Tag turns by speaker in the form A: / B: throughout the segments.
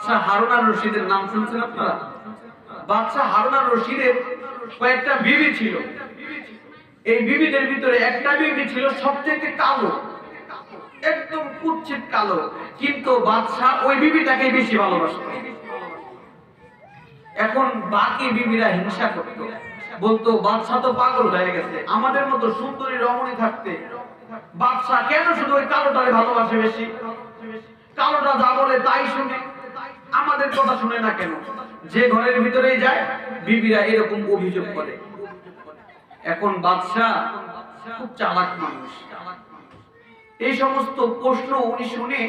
A: বাদশাহ হারুন আর রশিদের নাম শুনছেন আপনারা? বাদশাহ হারুন আর রশিদের কয়েকটা বিবি ছিল। এই বিবিদের ভিতরে একটা বিবি ছিল সবচেয়ে কালো, একদম কুৎসিত কালো, কিন্তু বাদশাহ ওই বিবিটাকে বেশি ভালোবাসত। এখন বাকি বিবিরা হিংসা করত, বলতো বাদশাহ তো পাগল হয়ে গেছে, আমাদের মতো সুন্দরী রমণী থাকতে বাদশাহ কেন শুধু ওই কালোটাকে ভালোবাসে বেশি, কালোটা যা বলে তাই শুনে, আমাদের কথা শুনে না কেন? যে ঘরের ভিতরে যায় বিবিরা এরকম অভিযোগ করে। এখন বাদশাহ খুব চালাক মানুষ, এই সমস্ত প্রশ্ন উনি শুনে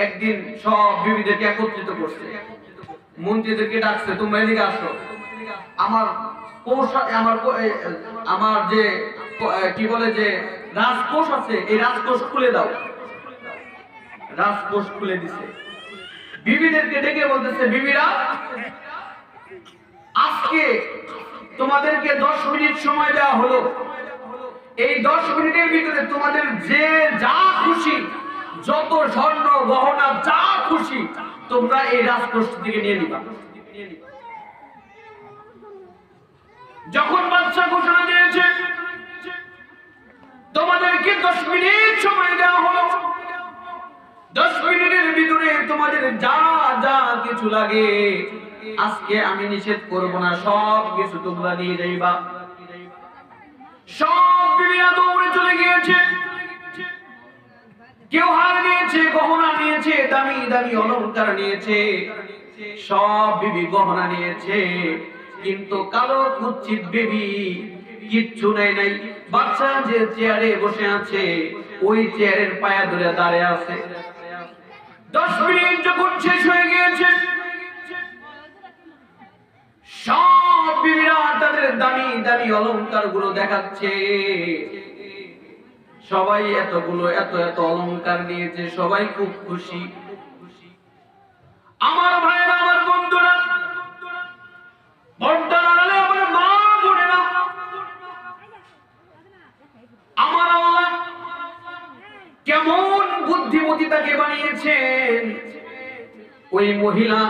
A: একদিন সব বিবিদেরকে একত্রিত করছে, মন্ত্রীদেরকে ডাকছে, তোমরা এদিকে আসো, আমার আমার যে কি বলে যে রাজকোষ আছে এই রাজকোষ খুলে দাও। রাজকোষ খুলে দিছে, বিবিদেরকে ডেকে বলতেছে, বিবিরা আজকে তোমাদেরকে 10 মিনিট সময় দেওয়া হলো, এই 10 মিনিটের ভিতরে তোমাদের যে যা খুশি, যত স্বর্ণ গহনা যা খুশি তোমরা এই রাজকোষ থেকে নিয়ে নিবা। যখন বাদশা ঘোষণা দিয়েছে তোমাদেরকে 10 মিনিট সময় দেওয়া হলো, 10 মিনিটের ভিতরে তোমাদের যা যা কিছু লাগে আজকে আমি নিষেধ করব না, সব কিছু তোমরা নিয়ে যাইবা। সব বিবিরা দৌড়ে চলে গিয়েছে, কেউ হার নিয়েছে, গহনা নিয়েছে, দামি দামি অলংকার নিয়েছে, সব বিবি গহনা নিয়েছে, কিন্তু কালো কুৎসিত বিবি কিচ্ছু নেয় নাই। বাদশা যে চেয়ারে বসে আছে ওই চেয়ারের পায়া ধরে দাঁড়িয়ে আছে। 10 মিনিট যখন শেষ হয়ে গিয়েছে, সব বিবিরা তাদের দামি দামি অলংকার গুলো দেখাচ্ছে, সবাই এতগুলো এত এত অলংকার নিয়েছে, সবাই খুব খুশি। আমার ভাইরা, আমার বন্ধুরা, বর্তমানে আমার মা বোনেরা, আমার আল্লাহ কেমন বুদ্ধিমতী তাকে বানিয়েছেন। ওই মহিলা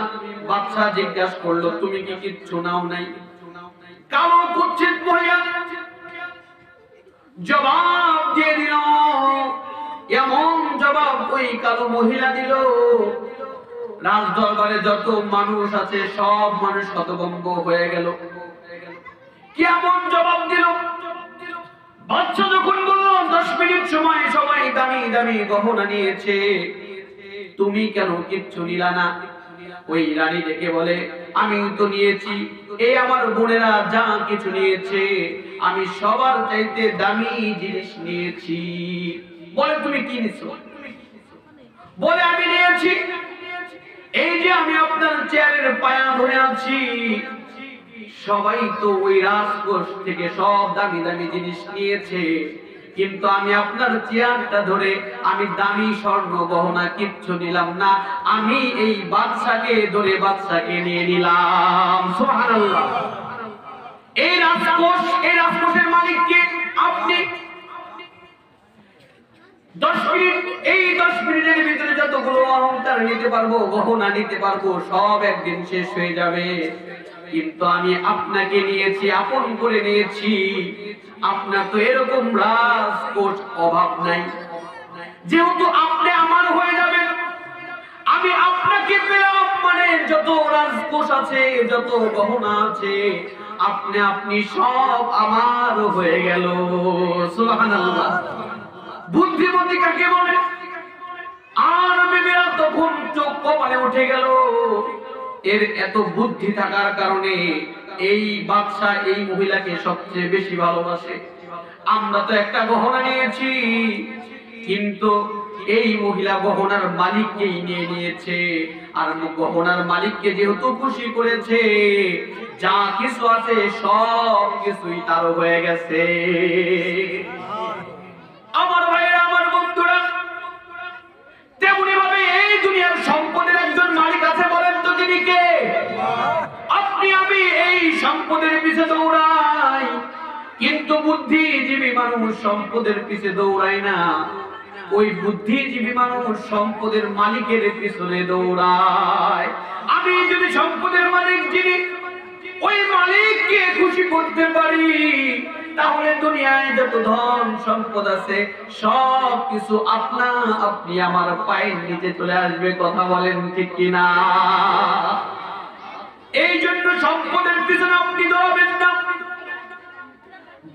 A: বাদশা জিজ্ঞাসা করলো, তুমি কি কিচ্ছু নাও নাই? কালো কুৎসিত মহিলা জবাব দিয়ে দিল, এমন জবাব ওই কালো মহিলা দিল, রাজ দরবারে যত মানুষ আছে সব মানুষ হতভম্ব হয়ে গেল। কেমন জবাব দিল? বাদশা যখন বলল 10 মিনিট সময় সবাই দামি দামি গহনা নিয়েছে, তুমি কেন কিচ্ছু নিলা না? ওই রানী ডেকে বলে, আমি তো নিয়েছি, এই আমার বোনেরা যা কিছু নিয়েছে আমি সবার চাইতে দামি জিনিস নিয়েছি। বলে তুমি কি নিছো? বলে আমি নিয়েছি এই যে আমি আপনার চেয়ারের পায়া ধরে আছি, সবাই তো ওই রাজকোষ থেকে সব দামি দামি জিনিস নিয়েছে, কিন্তু আমি আপনার চেয়ারটা ধরে আমি দামি স্বর্ণ গহনা কিচ্ছু নিলাম না, আমি এই বাদশাকে ধরে বাদশাকে নিয়ে নিলাম। সুবহানাল্লাহ। এই রাজকোষের মালিক কে? আপনি। 10 মিনিট, এই 10 মিনিটের ভিতরে যতগুলো অলংকার নিতে পারবো, গহনা নিতে পারবো, সব একদিন শেষ হয়ে যাবে, কিন্তু আমি আপনাকে নিয়েছি, আপন করে নিয়েছি। আপনার তো এরকম রাজকোষ অভাব নাই, যেহেতু আপনি আমার হয়ে যাবেন, আমি আপনাকে পেলাম, মানে যত রাজকোষ আছে, যত গহনা আছে, আপনি সব আমার হয়ে গেল। সুবহানাল্লাহ। বুদ্ধিমতী কাকে বলে? আর বিবিরা তখন চোখ কপালে উঠে গেল, এর এত বুদ্ধি থাকার কারণে এই বাদশা এই মহিলাকে সবচেয়ে বেশি ভালোবাসে। আমরা তো একটা গহনা নিয়েছি, কিন্তু এই মহিলা গহনার মালিককেই নিয়ে নিয়েছে, আর গহনার মালিককে যেহেতু খুশি করেছে, যা কিছু আছে সব কিছুই তার হয়ে গেছে। আমার ভাইরা, আমার বন্ধুরা, তেমনি ভাবে এই দুনিয়ার সম্পদের একজন মালিক আছে, বলেন তো তিনি কে? আপনি আমি এই সম্পদের পিছে দৌড়াই, কিন্তু বুদ্ধিজীবী মানুষ সম্পদের পিছে দৌড়ায় না, ওই বুদ্ধিজীবী মানুষ সম্পদের মালিকের পিছনে দৌড়ায়। যদি সম্পদের মালিক যিনি ওই মালিককে খুশি করতে পারি, তাহলে দুনিয়ায় যত ধন সম্পদ আছে সব কিছু আপনি আমার পায়ের নিচে চলে আসবে। কথা বলেন ঠিক কিনা? এই জন্য সম্পদের পিছনে আপনি দৌড়াবেন না,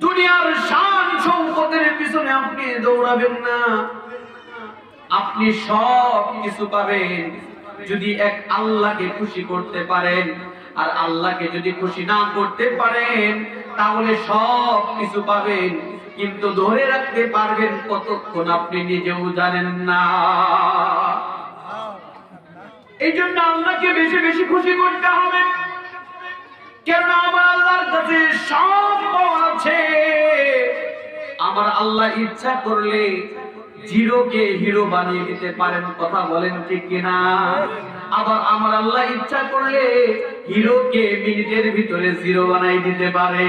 A: দুনিয়ার শান সম্পদের পিছনে আপনি দৌড়াবেন না। আপনি সব কিছু পাবেন যদি এক আল্লাহকে খুশি করতে পারেন। আর আল্লাহকে যদি খুশি না করতে পারেন তাহলে সব কিছু পাবেন, কিন্তু ধরে রাখতে পারবেন কতক্ষণ আপনি নিজেও জানেন না। এই জন্য আল্লাহকে বেশি বেশি খুশি করতে হবে, কেন আমার আল্লাহর কাছে সব পাওয়া আছে। আমার আল্লাহ ইচ্ছা করলে জিরোকে হিরো বানিয়ে দিতে পারেন। কথা বলেন ঠিক কিনা? আবার আমার আল্লাহ ইচ্ছা করলে হিরোকে মিনিটের ভিতরে জিরো বানাই দিতে পারে।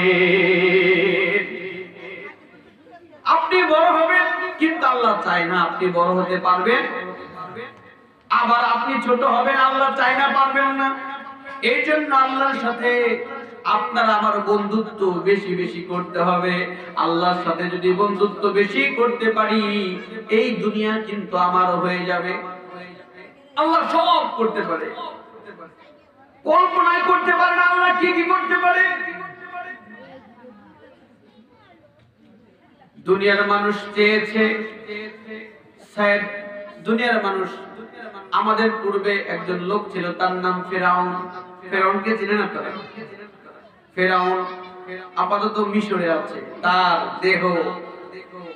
A: আপনি বড় হবেন, কিন্তু আল্লাহ চায় না আপনি বড় হতে পারবেন। আবার আপনি ছোট হবেন, আল্লাহ চায় না পারবেন না। এই জন্য আল্লাহর সাথে আপনার আমার বন্ধুত্ব বেশি বেশি করতে হবে। আল্লাহর সাথে যদি বন্ধুত্ব বেশি করতে পারি, এই দুনিয়া কিন্তু আমার হয়ে যাবে। আল্লাহ সব করতে পারে, কল্পনায় করতে পারে না আল্লাহ কি কি করতে পারে। দুনিয়ার মানুষ চেয়েছে, দুনিয়ার মানুষ, আমাদের পূর্বে একজন লোক ছিল, তার নাম ফেরাউন। ফেরাউনকে চিনেন আপনারা? ফেরাউন আপাতত মিশরে আছে। তার দেহ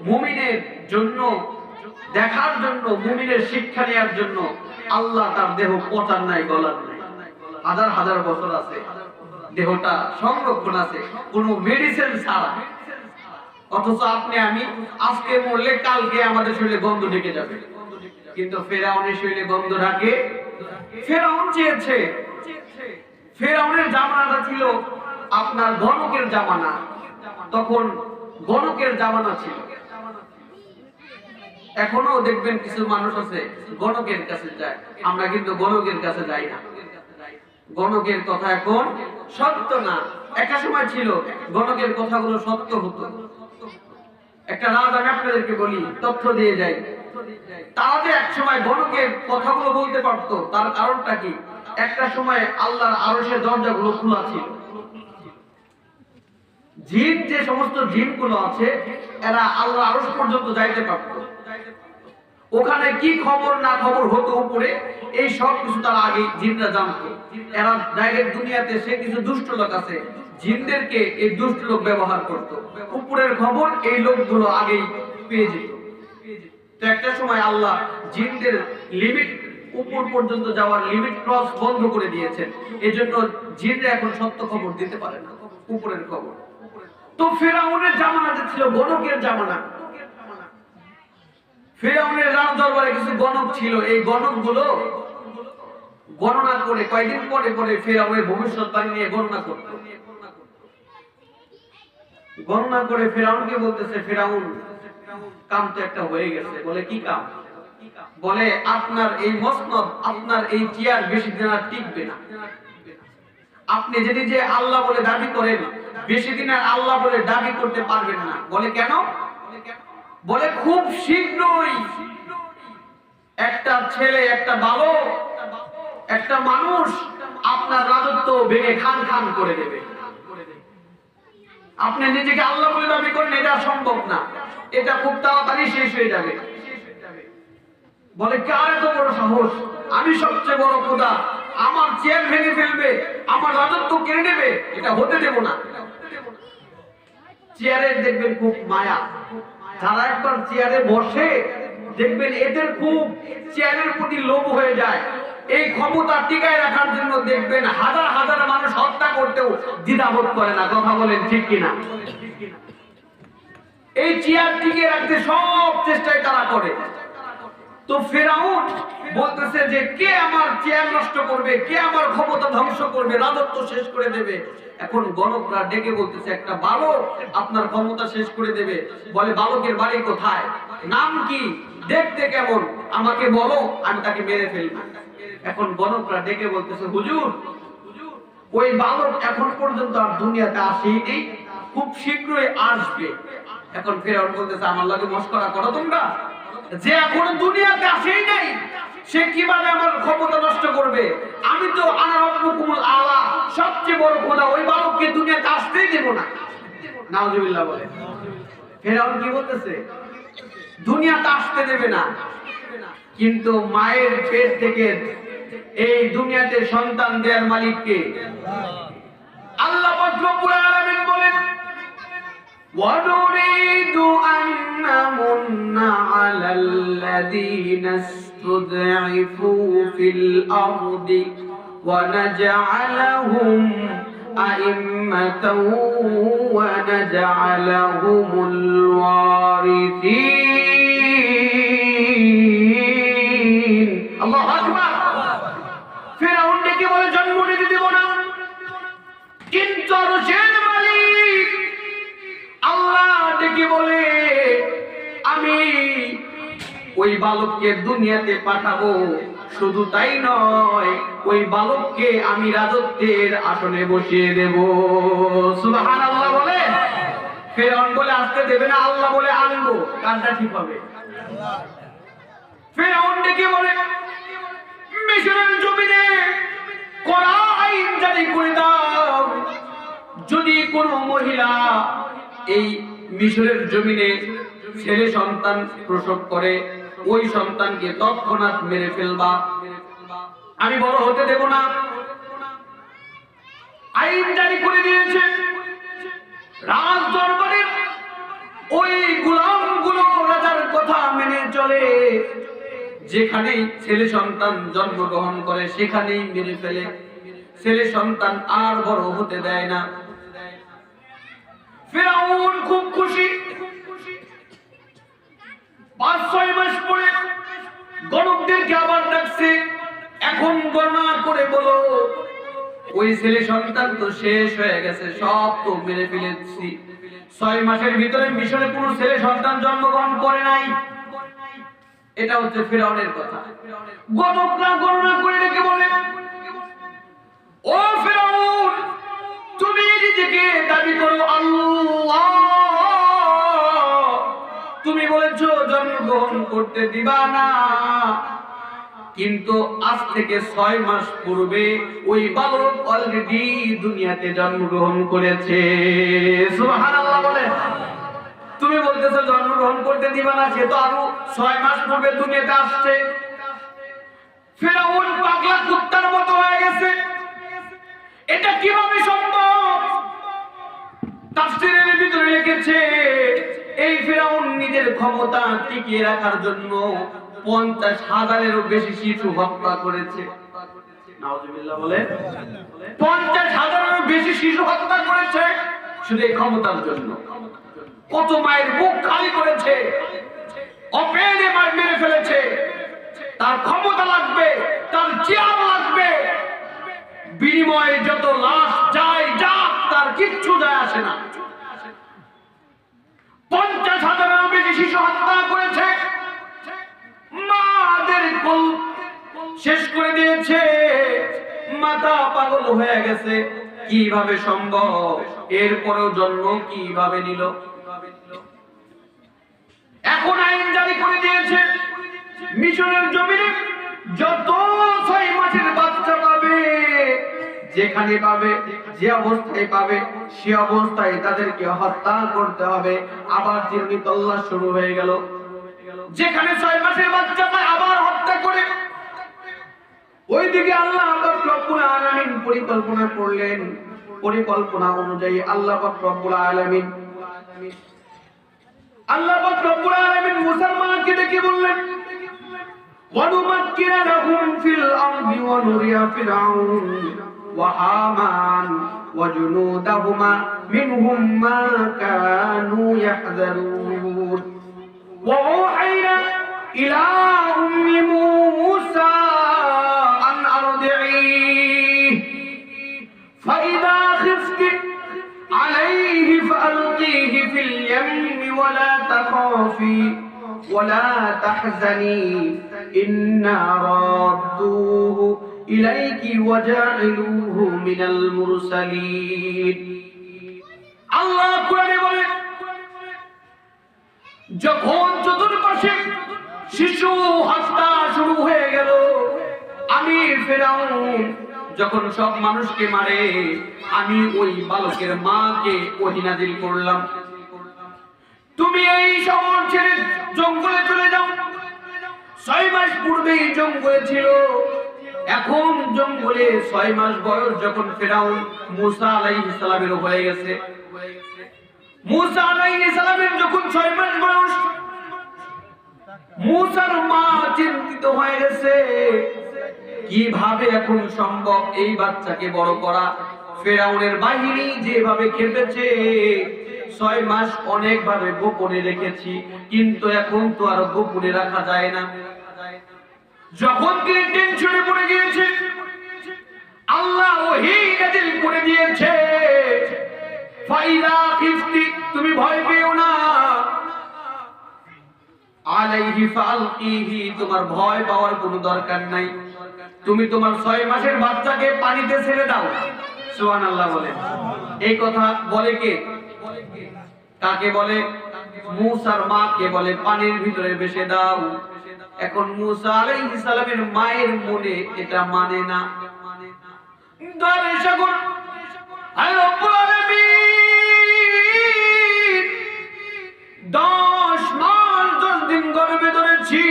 A: মুমিনের জন্য, দেখার জন্য, মুমিনের শিক্ষা নেওয়ার জন্য আল্লাহ তার দেহ পচার নাই, গলার নাই, হাজার হাজার বছর আছে, দেহটা সংরক্ষণ আছে কোনো মেডিসিন ছাড়া। অথচ আপনি আমি আজকে মরলে কালকে আমাদের শরীরে গন্ধ ঢেকে যাবে, কিন্তু ফেরাউনের শরীরে গন্ধ ঢাকে। ফেরাউন চেয়েছে, ফেরাউনের জামানাটা ছিল আপনার গণকের জামানা, তখন গণকের জামানা ছিল। এখনো দেখবেন কিছু মানুষ আছে গণকের কাছে যায়, আমরা কিন্তু গণকের কাছে যাই না। গণকের কথা এখন সত্য না, একটা সময় ছিল গণকের কথাগুলো সত্য হতো। একটা রাজ আমি আপনাদেরকে বলি, তথ্য দিয়ে যাই। তারা যে এক সময় গণকের কথাগুলো বলতে পারতো, তার কারণটা কি? একটা সময় আল্লাহর আরশের দরজাগুলো খোলা ছিল। জিন, যে সমস্ত জিনগুলো আছে এরা আল্লাহর আরশ পর্যন্ত যাইতে পারত। ওখানে কি খবর না খবর হতো উপরে, এই সব কিছু তারা আগে জিনরা জানতো। এরা ডাইরেক্ট দুনিয়াতে সে কিছু দুষ্ট লোক আছে, জিনদেরকে এই দুষ্ট লোক ব্যবহার করত। উপরের খবর এই লোকগুলো আগেই পেয়ে যেত। তো একটা সময় আল্লাহ জিনদের লিমিট, উপর পর্যন্ত যাওয়ার লিমিট ক্রস বন্ধ করে দিয়েছেন। এজন্য জিনরা এখন সত্য খবর দিতে পারে না, উপরের খবর। তো ফেরাউনের জামানাতে ছিল গণকের জামানা। ফেরাউনের রাজ দরবারে কিছু গণক ছিল, এই গণকগুলো গণনা করে কয়েকদিন পরে পরে ফেরাউনের ভবিষ্যৎবাণী নিয়ে গণনা করত। গণনা করে ফেরাউনকে বলতেছে, ফেরাউন কাম তো একটা হয়ে গেছে। বলে কি কাম? বলে আপনার এই মসনদ, আপনার এই চেয়ার বেশি দিন আর টিকবে না। আপনি যদি যে আল্লাহ বলে দাবি করেন, বেশি দিন আর আল্লাহ বলে দাবি করতে পারবেন না। বলে কেন? বলে খুব শীঘ্রই একটা ছেলে, একটা বালক, একটা মানুষ আপনার রাজত্ব ভেঙে খান খান করে দেবে। আপনি নিজেকে আল্লাহ বলে দাবি করেন, এটা সম্ভব না, এটা খুব তাড়াতাড়ি শেষ হয়ে যাবে। বলে কার এত বড় সাহস? আমি সবচেয়ে বড় খোদা, আমার চেয়ার ভেঙে ফেলবে, আমার রাজত্ব কেড়ে নেবে, এটা হতে দেব না। চেয়ারের দেখবেন খুব মায়া, যারা একবার চেয়ারে বসে দেখবেন এদের খুব চেয়ারের প্রতি লোভ হয়ে যায়। এই ক্ষমতা টিকায় রাখার জন্য দেখবেন হাজার হাজার মানুষ হত্যা করতেও দ্বিধাবোধ করে না। কথা বলেন ঠিক কিনা? এই চেয়ার টিকে রাখতে সব চেষ্টাই তারা করে। তো ফেরাউন বলতেছে যে কে আমার চেয়ার নষ্ট করবে, কে আমার ক্ষমতা ধ্বংস করবে, রাজত্ব শেষ করে দেবে। এখন গণকরা ডেকে বলতেছে একটা বালক আপনার ক্ষমতা শেষ করে দেবে। বলে বালকের বাড়ি কোথায়, নাম কি, দেখতে কেমন, আমাকে বলো, আমি তাকে মেরে ফেলবো। এখন গণকরা ডেকে বলতেছে, হুজুর ওই বালক এখন পর্যন্ত আর দুনিয়াতে আসেনি, খুব শীঘ্রই আসবে। এখন ফেরাউন বলতেছে, আমার লাগে মশকরা করো তোমরা? যে এখনো দুনিয়াতে আসেই নাই সে কিভাবে আমার ক্ষমতা নষ্ট করবে? আমি তো আনা রাব্বুকুমুল আলা, সবচেয়ে বড় খোদা, ওই বালককে দুনিয়াতে আসতেই দেব না। নাউজুবিল্লাহ বলে। ফেরাউন কি বলতেছে? দুনিয়াতে আসতে দেবে না, কিন্তু মায়ের পেট থেকে এই দুনিয়াতে সন্তান দেওয়ার মালিক কে? আল্লাহ রব্বুল আলামিন বলেন, وَنُرِيدُ أَن نَّمُنَّ عَلَى الَّذِينَ اسْتُضْعِفُوا فِي الْأَرْضِ وَنَجْعَلَهُمْ أَئِمَّةً وَنَجْعَلَهُمُ الْوَارِثِينَ। আল্লাহু আকবার। ফেরাউন ডেকে বলে, জন্ম নিতে দেব না, কিন্তু আরশের মালিক আল্লাহ ডেকে বলে, আমি ওই বালককে দুনিয়াতে পাঠাবো। শুধু তাই নয়, ওই বালককে আমি রাজত্বের আসনে বসিয়ে দেব। সুবহানাল্লাহ বলে। ফেরাউন বলে আসতে দেবে না, আল্লাহ বলে আনবো। কারটা ঠিক হবে? ফেরাউন ডেকে বলে, মিশরের জমিনে কড়া আইন জারি করে দাও, যদি কোনো মহিলা এই মিশরের জমিনে ছেলে সন্তান প্রসব করে, ওই সন্তানকে তৎক্ষণাৎ মেরে ফেলবা, আমি বড় হতে দেব না। আইন জারি করে দিয়েছে। রাজ দরবারের ওই গোলামগুলো রাজার কথা মেনে চলে, যেখানেই ছেলে সন্তান জন্মগ্রহণ করে সেখানেই মেরে ফেলে, ছেলে সন্তান আর বড় হতে দেয় না। ফেরাউন খুব খুশি। 5-6 মাস পরে গণকদেরকে আবার ডাকছে, এখন গণনা করে বলো, ওই ছেলে সন্তান তো শেষ হয়ে গেছে, সব তো মেরে ফেলেছি। 6 মাসের ভিতরে মিশরে কোনো ছেলে সন্তান জন্মগ্রহণ করে নাই। এটা হচ্ছে ফেরাউনের কথা। গণকরা গণনা করে রেখে বলে, ও ফেরাউন, তুমি নিজেকে দাবি করো আল্লাহ, তুমি বলেছো জন্মগ্রহণ করতে দিবা না, কিন্তু আজ থেকে 6 মাস পূর্বে ওই বালক অলরেডি দুনিয়াতে জন্মগ্রহণ করেছে। সুবহানাল্লাহ বলে। তুমি বলতেছো জন্মগ্রহণ করতে দিবা না, সে তো আরো 6 মাস পূর্বে দুনিয়াতে আসছে। ফেরাউন পাগলা কুত্তার মতো হয়ে গেছে। এটা কিভাবে সম্ভব? তাফসীরের ভিতরে লিখেছে, এই ফেরাউন নিজের ক্ষমতা টিকিয়ে রাখার জন্য 50,000-এরও বেশি শিশু হত্যা করেছে। নাউজুবিল্লাহ বলে। 50,000-এরও বেশি শিশু হত্যা করেছে শুধু এই ক্ষমতার জন্য। কত মায়ের বুক খালি করেছে, অপেনে মার মেরে ফেলেছে। তার ক্ষমতা লাগবে, তার চেয়ার লাগবে, বিনিময়ে যত লাশ যায় যাক, তার কিচ্ছু যায় আসে না। 50,000-এরও বেশি শিশু হত্যা করেছে, মাদের কোল শেষ করে দিয়েছে, মাথা পাগল হয়ে গেছে। কিভাবে সম্ভব? এরপরেও জন্ম কিভাবে নিল? এখন আইন জারি করে দিয়েছে, মিশরের জমিনে যত 6 মাসের বাচ্চা পাবে, যেখানে পাবে, যে অবস্থায় পাবে, সে অবস্থায় তাদেরকে হত্যা করতে হবে। আবার জিরনি তল্লাশ শুরু হয়ে গেল। যেখানে 6 মাসের বাচ্চা পায় আবার হত্যা করে। ওইদিকে আল্লাহ রব্বুল আলামিন পরিকল্পনা করলেন। পরিকল্পনা অনুযায়ী আল্লাহ রব্বুল আলামিন মুসলমানকে ডেকে বললেন, وَنُمَكِّنَ لَهُمْ فِي الْأَرْضِ وَنُرِيَ فِرْعَوْنَ وَهَامَانَ وَجُنُودَهُمَا مِنْهُمْ مَا كَانُوا يَحْذَرُونَ وَأَوْحَيْنَا إِلَى أُمِّ مُوسَى أَنْ أَرْضِعِيهِ فَإِذَا خِفْتِ عَلَيْهِ فَأَلْقِيهِ فِي الْيَمِّ وَلَا تَخَافِي وَلَا تَحْزَنِي ইন্না রাদ্দুহু ইলাইকি ওয়াজাইলুহু মিনাল মুরসালিন। আল্লাহ কোরআনে বলে, যখন চতুর্পাশে শিশু হত্যা শুরু হয়ে গেল, আমি ফিরআউন যখন সব মানুষকে মারে, আমি ওই বালকের মাকে ওহী নাযিল করলাম, তুমি এই শহর ছেড়ে জঙ্গলে চলে যাও। 6 মাস পূর্বে এই জঙ্গলে ছিল, এখন জঙ্গলে 6 মাস বয়স যখন ফিরআউন মূসা আলাইহিস সালামের হয়ে গেছে, মূসা আলাইহিস সালামের যখন 6 মাস বয়স, মূসার মা চিন্তিত হয়ে গেছে, কিভাবে এখন সম্ভব এই বাচ্চাকে বড় করা। ফিরআউনের বাহিনী যেভাবে খেপেছে, 6 মাস অনেক ভাবে গোপনে রেখেছি, কিন্তু এখন তো আর গোপনে রাখা যায় না। যখন তিনি টেনশনে পড়ে গিয়েছে, আল্লাহ ওহী নাযিল করে দিয়েছে, ফাইদা খিফতি, তুমি ভয় পেও না, আলাইহি ফালকিহি, তোমার ভয় পাওয়ার কোনো দরকার নাই, তুমি তোমার 6 মাসের বাচ্চাকে পানিতে ছেড়ে দাও। সুবহানাল্লাহ বলে। এই কথা বলে কে? কাকে বলে? মূসার মাকে বলে পানির ভিতরে ভেসে দাও। এখন মূসা আলাইহিস সালামের মায়ের মনে এটা মানে না। দরে সাগর আয় রব্বুল আলামিন 10 মাস 10 দিন গর্ভে ধরেছি,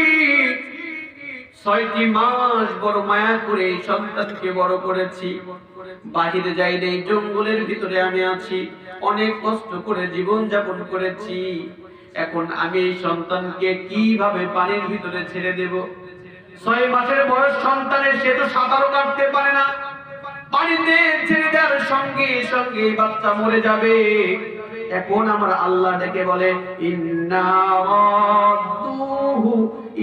A: 6টি মাস বড় মায়া করে এই সন্তানকে বড় করেছি, বাহিরে যাই নাই, জঙ্গলের ভিতরে আমি আছি, অনেক কষ্ট করে জীবন যাপন করেছি, এখন আমি এই সন্তানকে কিভাবে পানির ভিতরে ছেড়ে দেব? 6 মাসের বয়স সন্তানের, সে তো সাঁতারও কাটতে পারে না, পানিতে ছেড়ে দেওয়ার সঙ্গে সঙ্গে বাচ্চা মরে যাবে। এখন আমার আল্লাহ ডেকে বলে, ইন্না রাদ্দুহু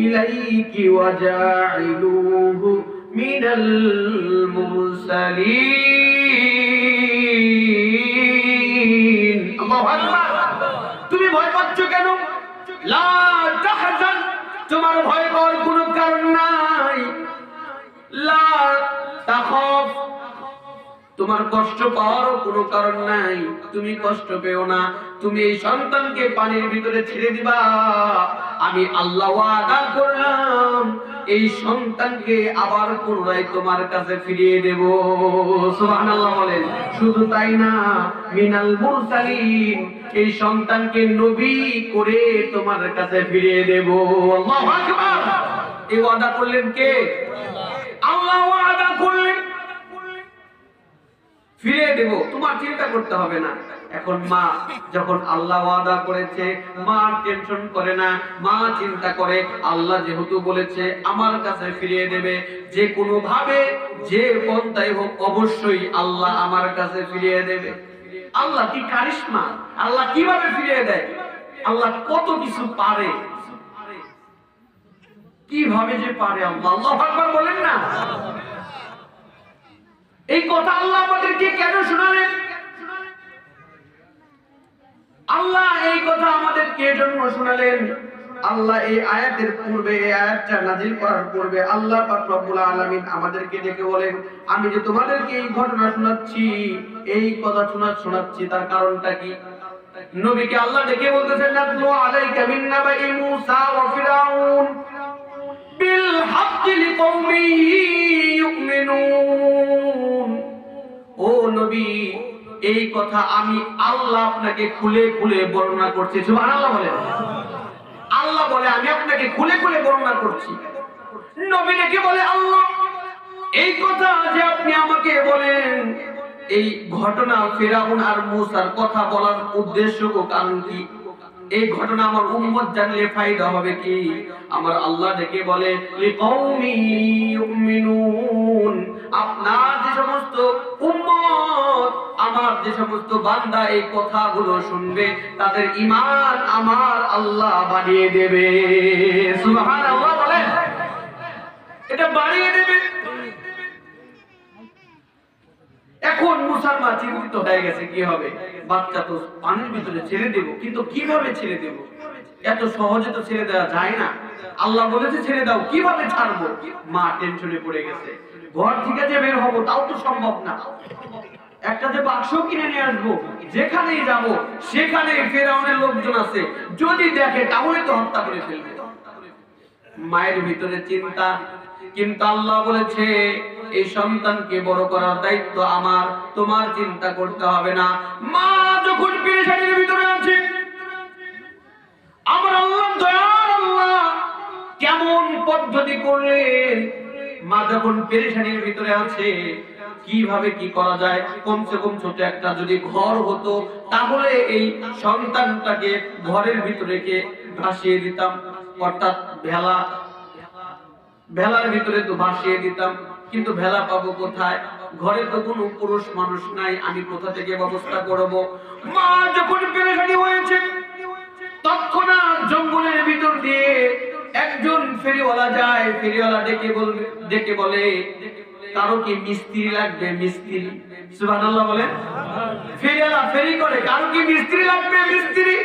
A: ইলাইকি ওয়াজাইলুহু মিনাল মুরসালিন। আল্লাহু আকবার। তুমি ভয় পাচ্ছ কেন? লা তাহজান, তোমার ভয় পাওয়ার কোনো কারণ নাই। লা তাখাফ, তোমার কষ্ট পাওয়ার কোনো কারণ নাই, তুমি কষ্ট পেও না, তুমি এই সন্তানকে পানির ভিতরে ছেড়ে দিবা, আমি আল্লাহ ওয়াদা করলাম এই সন্তানকে আবার পুনরায় তোমার কাছে ফিরিয়ে দেব। সুবহানাল্লাহ বলেন। শুধু তাই না, মিনাল মুরসালিন, এই সন্তানকে নবী করে তোমার কাছে ফিরিয়ে দেব। আল্লাহু আকবার। এই ওয়াদা করলেন কে? আল্লাহ ওয়াদা করলেন ফিরিয়ে দেব, তোমার চিন্তা করতে হবে না। এখন মা যখন আল্লাহ ওয়াদা করেছে, মা টেনশন করে না, মা চিন্তা করে আল্লাহ যেহেতু বলেছে আমার কাছে ফিরিয়ে দেবে, যে কোনো ভাবে যে পন্থায় হোক অবশ্যই আল্লাহ আমার কাছে ফিরিয়ে দেবে। আল্লাহ কি কারিশমা, আল্লাহ কিভাবে ফিরিয়ে দেয়, আল্লাহ কত কিছু পারে, কিভাবে যে পারে আল্লাহ। আল্লাহু আকবার বলেন না। এই কথা আল্লাহ আমাদেরকে কেন শোনালেন? আল্লাহ এই কথা আমাদেরকে এজন্য শোনালেন, আল্লাহ এই আয়াতের পূর্বে, এই আয়াতটা নাযিল করার পূর্বে আল্লাহ পাক রব্বুল আলামিন আমাদেরকে ডেকে বলেন, আমি যে তোমাদেরকে এই ঘটনা শোনাচ্ছি, এই কথা শোনাচ্ছি, তার কারণটা কি? নবীকে আল্লাহ ডেকে বলতেছেন, নাতলু আলাইকা মিন নাবাই মূসা ওয়া ফিরআউন বিল হাক্কি লিকওমি ইউমিনুন। ও নবী, এই কথা আমি আল্লাহ আপনাকে খুলে খুলে বর্ণনা করছি। সুবহানাল্লাহ বলেন। আল্লাহ বলে আমি আপনাকে খুলে খুলে বর্ণনা করছি। নবী ডেকে বলে, আল্লাহ এই কথা যে আপনি আমাকে বলেন, এই ঘটনা ফিরআউন আর মূসার কথা বলার উদ্দেশ্য ও কারণ কি? এই ঘটনা আমার উম্মত জানলে ফায়দা হবে কি? আমার আল্লাহ ডেকে বলে, লিকওমি ইউমিনুন, আপনার যে সমস্ত উম্মত, আমার যে সমস্ত বান্দা এই কথাগুলো শুনবে, তাদের ঈমান আমার আল্লাহ বাড়িয়ে দেবে। সুবহানাল্লাহ বলেন। এটা বাড়িয়ে দেবে। এখন মূসার মা চিন্তিত হয়ে গেছে, কি হবে? বাচ্চা তো পানির ভিতরে ছেড়ে দেব, কিন্তু কিভাবে ছেড়ে দেব? এত সহজে তো ছেড়ে দেওয়া যায় না। আল্লাহ বলেছে ছেড়ে দাও, কিভাবে ছাড়বো? মা টেনশনে পড়ে গেছে, ঘর থেকে যে বের হবো তাও তো সম্ভব না, একটা যে বাক্স কিনে নিয়ে আসবো, যেখানেই যাব সেখানে ফেরাউনের লোকজন আছে, যদি দেখে তাহলে তো হত্যা করে ফেলবে। মায়ের ভিতরে চিন্তা, কিন্তু আল্লাহ বলেছে এই সন্তানকে বড় করার দায়িত্ব আমার, তোমার চিন্তা করতে হবে না। মা যখন পেরেশানির ভিতরে আছে, আমার আল্লাহ দয়াল আল্লাহ কেমন পদ্ধতি করে, মা যখন পেরেশানির ভিতরে আছে কিভাবে কি করা যায়, কমসে কম ছোট একটা যদি ঘর হতো তাহলে এই সন্তানটাকে ঘরের ভিতরে কে ভাসিয়ে দিতাম, অর্থাৎ ভেলার ভিতরে তো ভাসিয়ে দিতাম, কিন্তু ভেলা পাবো কোথায়? ঘরে তো কোনো পুরুষ মানুষ নাই, আমি কোথা থেকে ব্যবস্থা করব? মা যখন পেরেশানি হয়েছে তৎক্ষণাৎ জঙ্গলের ভিতর দিয়ে একজন ফেরিওয়ালা যায়, ফেরিওয়ালা ডেকে বলে কারো কি মিস্ত্রি লাগবে? মিস্ত্রি, সুবহানাল্লাহ বলেন। ফেরিওয়ালা ফেরি করে, কারো কি মিস্ত্রি লাগবে? মিস্ত্রি।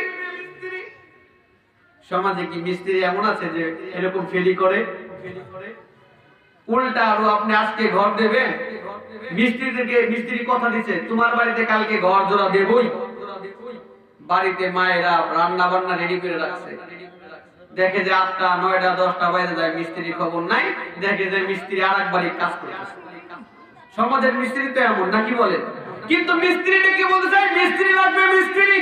A: সমাজে কি মিস্ত্রি এমন আছে যে এরকম ফেরি করে? উল্টা আরো আপনি আজকে ঘর দেবেন, মিস্ত্রি কথা দিচ্ছে তোমার বাড়িতে কালকে ঘর জোড়া দেবই, বাড়িতে মায়েরা রান্না বান্না রেডি করে রাখছে, দেখে যে 8টা 9টা 10টা বাজে যায়, মিস্ত্রি খবর নাই, দেখে যে মিস্ত্রি আরেক বাড়ি কাজ করতেছে। সমাজের মিস্ত্রি তো এমন নাকি বলেন? কিন্তু মিস্ত্রিটা কি বলতে চাই? মিস্ত্রি লাগবে, মিস্ত্রি।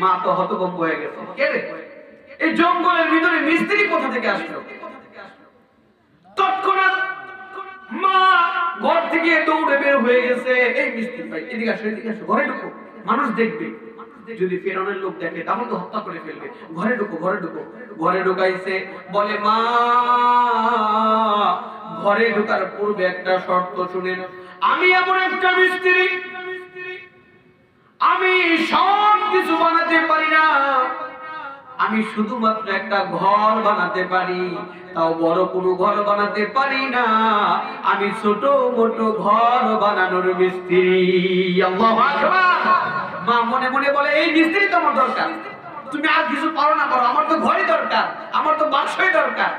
A: মা তো হতভম্ব হয়ে গেছে, কে রে এই জঙ্গলের ভিতরে মিস্ত্রি কোথা থেকে আসলো? তৎক্ষণাৎ মা ঘর থেকে দৌড়ে বের হয়ে গেছে, এই মিস্ত্রি ভাই এদিকে আসো, এদিকে আসো, ঘরে ঢুকো, মানুষ দেখবে, যদি ফেরাউনের লোক দেখে তাহলে তো হত্যা করে ফেলবে, ঘরে ঢুকো, ঘরে ঢুকো। ঘরে ঢুকাইছে, বলে মা ঘরে ঢোকার পূর্বে একটা শর্ত শুনেন, আমি এমন একটা মিস্ত্রি, আমি সব কিছু বানাতে পারি না, আমি শুধুমাত্র একটা ঘর বানাতে পারি, তাও বড় কোনো ঘর বানাতে পারি না, আমি ছোট মোটো ঘর বানানোর মিস্ত্রি। আল্লাহু আকবার। মা মনে মনে বলে এই মিস্ত্রি তো আমার দরকার, তুমি আর কিছু পারো না পারো, আমার তো ঘরই দরকার, আমার তো বাক্সই দরকার,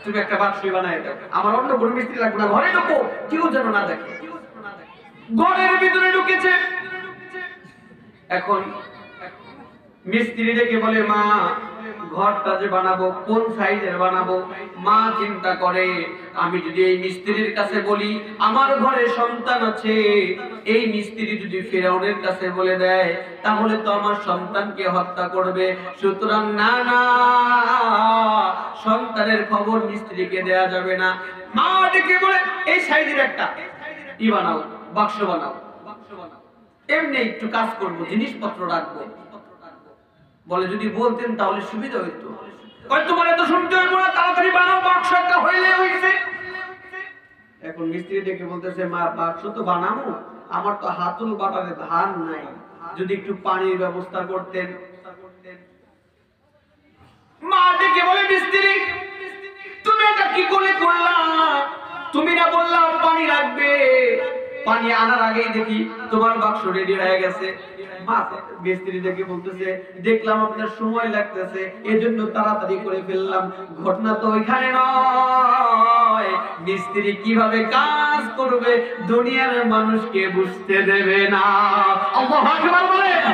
A: তুমি একটা বাক্সই বানাই দাও, আমার অন্য কোনো মিস্ত্রি লাগবে না, ঘরে ঢুকো, কেউ যেন না দেখে। ঘরের ভিতরে ঢুকেছে, এখন মিস্ত্রি ডেকে বলে মা ঘরটা যে বানাবো কোন সাইজের বানাবো? মা চিন্তা করে আমি যদি এই মিস্ত্রির কাছে বলি আমার ঘরে সন্তান আছে, এই মিস্ত্রি যদি ফেরাউনের কাছে বলে দেয় তাহলে তো আমার সন্তানকে হত্যা করবে, সুতরাং না না, সন্তানের খবর মিস্ত্রিকে দেয়া যাবে না। মা ডেকে বলে এই সাইজের একটা বানাও, বাক্স বানাও, এমনি একটু কাজ করবো, জিনিসপত্র রাখবো। বলে যদি বলতেন তাহলে সুবিধা হইতো, তোমার এত শুনতে হইব না, তাড়াতাড়ি বানাও, বাক্স একটা হইলে হইছে। এখন মিস্ত্রি ডেকে বলতেছে মা বাক্স তো বানাবো, আমার তো হাতুল বাটারে ধান নাই, যদি একটু পানির ব্যবস্থা করতেন। মা ডেকে বলে মিস্ত্রি তুমি এটা কি করে করলা? তুমি না বললাম পানি লাগবে, পানি আনার আগেই দেখি তোমার বাক্স রেডি হয়ে গেছে। মিস্ত্রি দেখে বলতেছে দেখলাম আপনার সময় লাগতেছে, এজন্য তাড়াতাড়ি করে ফেললাম, ঘটনা তো ওইখানে নয়, মিস্ত্রি কিভাবে কাজ করবে দুনিয়ার মানুষকে বুঝতে দেবে না। আল্লাহু আকবার বলেন।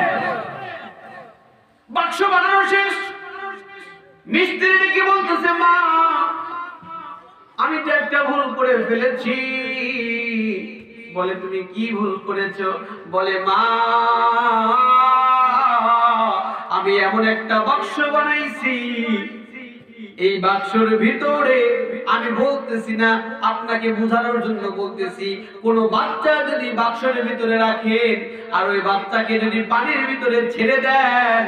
A: বাক্স বানানো শেষ, মিস্ত্রি দেখে বলতেছে মা আমি তো একটা ভুল করে ফেলেছি। বলে তুমি কি ভুল করেছো? বলে মা আমি এমন একটা বাক্স বানাইছি, এই বাক্সের ভিতরে আমি বলতেছি না, আপনাকে বোঝানোর জন্য বলতেছি, কোন বাচ্চা যদি বাক্সের ভিতরে রাখেন আর ওই বাচ্চাকে যদি পানির ভিতরে ছেড়ে দেন,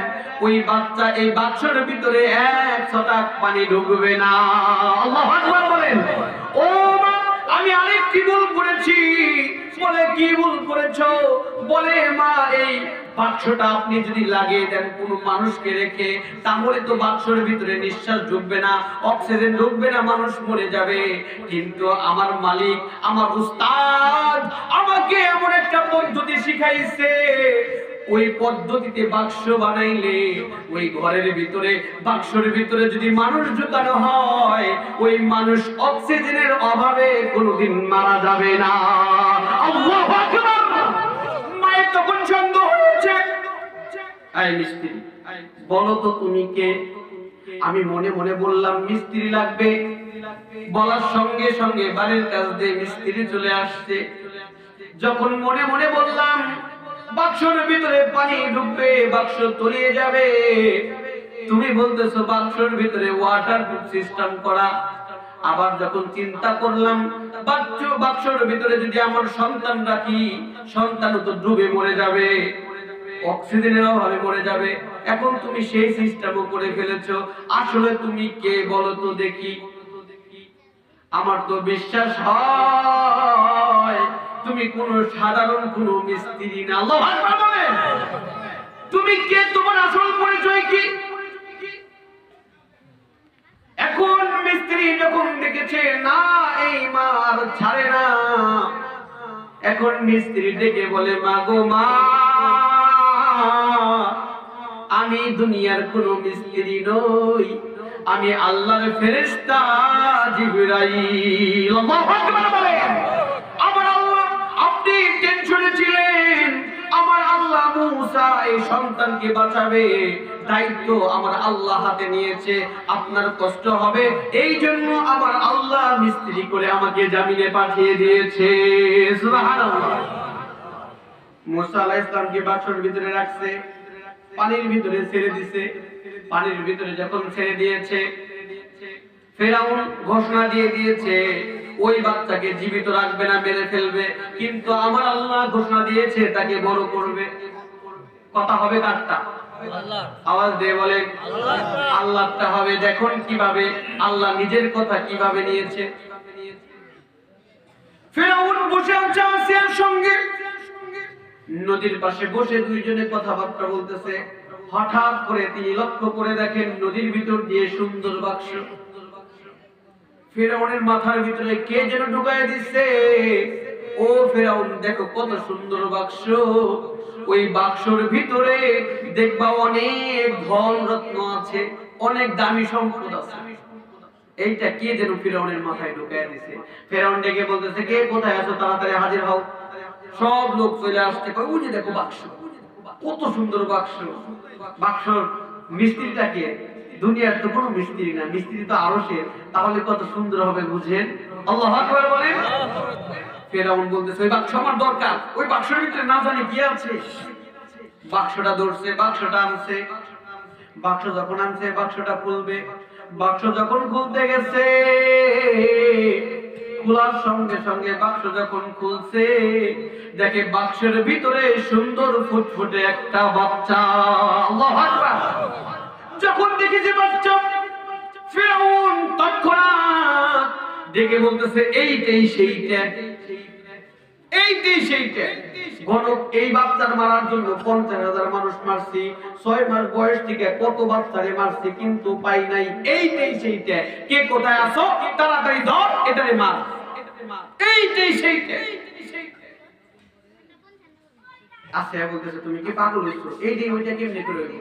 A: ওই বাচ্চা এই বাক্সের ভিতরে 1 ছটাক পানি ঢুকবে না। আল্লাহু আকবার বলেন। ও মা আমি আরেকটি ভুল করেছি। বলে কি ভুল করেছো? বলে মা এই বাক্সটা আপনি যদি লাগিয়ে দেন কোন মানুষকে রেখে, তাহলে তো বাক্সের ভিতরে নিঃশ্বাস ঢুকবে না, অক্সিজেন ঢুকবে না, মানুষ মরে যাবে। কিন্তু আমার মালিক, আমার উস্তাদ আমাকে এমন একটা পদ্ধতি শিখাইছে, ওই পদ্ধতিতে বাক্স বানাইলে ওই ঘরের ভিতরে বাক্সের ভিতরে যদি মানুষ ঢুকানো হয় ওই মানুষ অক্সিজেনের অভাবে কোনোদিন মারা যাবে না। আল্লাহু আকবার। মায়ের তখন সন্দেহ হয়েছে, এই মিস্ত্রি বলো তো তুমি কে? আমি মনে মনে বললাম মিস্ত্রি লাগবে। বলার সঙ্গে সঙ্গে বাড়ির কাছ দিয়ে মিস্ত্রি চলে আসছে। যখন মনে মনে বললাম বাক্সের ভিতরে পানি ঢুকবে, বাক্স তলিয়ে যাবে, তুমি বলতেছো বাক্সের ভিতরে ওয়াটারপ্রুফ সিস্টেম করা। আবার যখন চিন্তা করলাম বাক্সের ভিতরে যদি আমার সন্তান রাখি, সন্তানও তো ডুবে মরে যাবে, অক্সিজেনের অভাবে মরে যাবে। এখন তুমি সেই সিস্টেমও করে ফেলেছো। আসলে তুমি কে বলো তো দেখি? আমার তো বিশ্বাস হয় তুমি কোন সাধারণ কোন মিস্ত্রি না। আল্লাহু আকবার বলেন। তুমি কে? তোমার আসল পরিচয় কি? এখন মিস্ত্রি যখন দেখেছে না এই মা আর ছাড়ে না, এখন মিস্ত্রি ডেকে বলে মা গো মা, আমি দুনিয়ার কোন মিস্ত্রি নই, আমি আল্লাহর ফেরেশতা জিবরাইল। আল্লাহু আকবার বলেন। আমার আল্লাহ, আপনি টেনশনে ছিলেন, আমার আল্লাহ মুসা এই সন্তানকে বাঁচাবে, দায়িত্ব আমার আল্লাহ হাতে নিয়েছে, আপনার কষ্ট হবে, এই জন্য আমার আল্লাহ মিস্ত্রি করে আমাকে জামিনে পাঠিয়ে দিয়েছে। সুবহানাল্লাহ। মুসা আলাইহিস সালামকে বাক্সের ভিতরে রাখছে, পানির ভিতরে ছেড়ে দিয়েছে। পানির ভিতরে যখন ছেড়ে দিয়েছে, ফেরাউন ঘোষণা দিয়ে দিয়েছে ওই বাচ্চাকে জীবিত রাখবে না, মেরে ফেলবে, কিন্তু আমার আল্লাহ ঘোষণা দিয়েছে তাকে বড় করবে। কথা হবে কারটা? আল্লাহর। আওয়াজ দিয়ে বলেন আল্লাহরটা হবে। দেখুন কিভাবে আল্লাহ নিজের কথা কিভাবে নিয়েছে। ফেরাউন বসে আছে আসিয়ার সঙ্গে, নদীর পাশে বসে দুইজনে কথাবার্তা বলতেছে। হঠাৎ করে তিনি লক্ষ্য করে দেখেন নদীর ভিতর দিয়ে সুন্দর বাক্স। ফেরাউনের মাথার ভিতরে কে যেন ঢুকায় দিচ্ছে। ও ফেরাউন দেখো কত সুন্দর বাক্স, ওই বাক্সের ভিতরে দেখবা অনেক ধন রত্ন আছে, অনেক দামি সম্পদ আছে। এইটা কে যেন ফেরাউনের মাথায় ঢুকায় দিচ্ছে। ফেরাউন ডেকে বলতেছে কে কোথায় আছো, তাড়াতাড়ি হাজির হও। সব লোক চলে আসছে, কই ওই যে দেখো বাক্স, কত সুন্দর বাক্স। বাক্সর মিস্ত্রিটা কে? দুনিয়ার তো কোনো মিস্ত্রি না, মিস্ত্রি তো আরশের, তাহলে কত সুন্দর হবে বুঝেন। আল্লাহু আকবার বলেন। ফেরাউন বলতেছে ওই বাক্স আমার দরকার, ওই বাক্সের ভিতরে না জানি কি আছে। বাক্সটা ধরছে, বাক্সটা আনছে। বাক্স যখন আনছে বাক্সটা খুলবে, বাক্স যখন খুলতে গেছে, খোলার সঙ্গে সঙ্গে বাক্স যখন খুলছে দেখে বাক্সের ভিতরে সুন্দর ফুটফুটে একটা বাচ্চা। আল্লাহু আকবার। যখন দেখেছে বাচ্চা, ফেরাউন তৎক্ষণাৎ ডেকে বলতেছে এইটাই সেইটা, এইটাই সেইটা। গণক এই বাচ্চার মারার জন্য 50,000 মানুষ মারছি, 6 মাস বয়স থেকে কত বাচ্চারে মারছি, কিন্তু পাই নাই। এইটাই সেইটা, কে কোথায় আছো তাড়াতাড়ি ধর এটারে মার, এইটাই সেইটা। আচ্ছা বলতেছে তুমি কি পাগল হইছো? এইটাই ওইটা কেমনে করে হইল?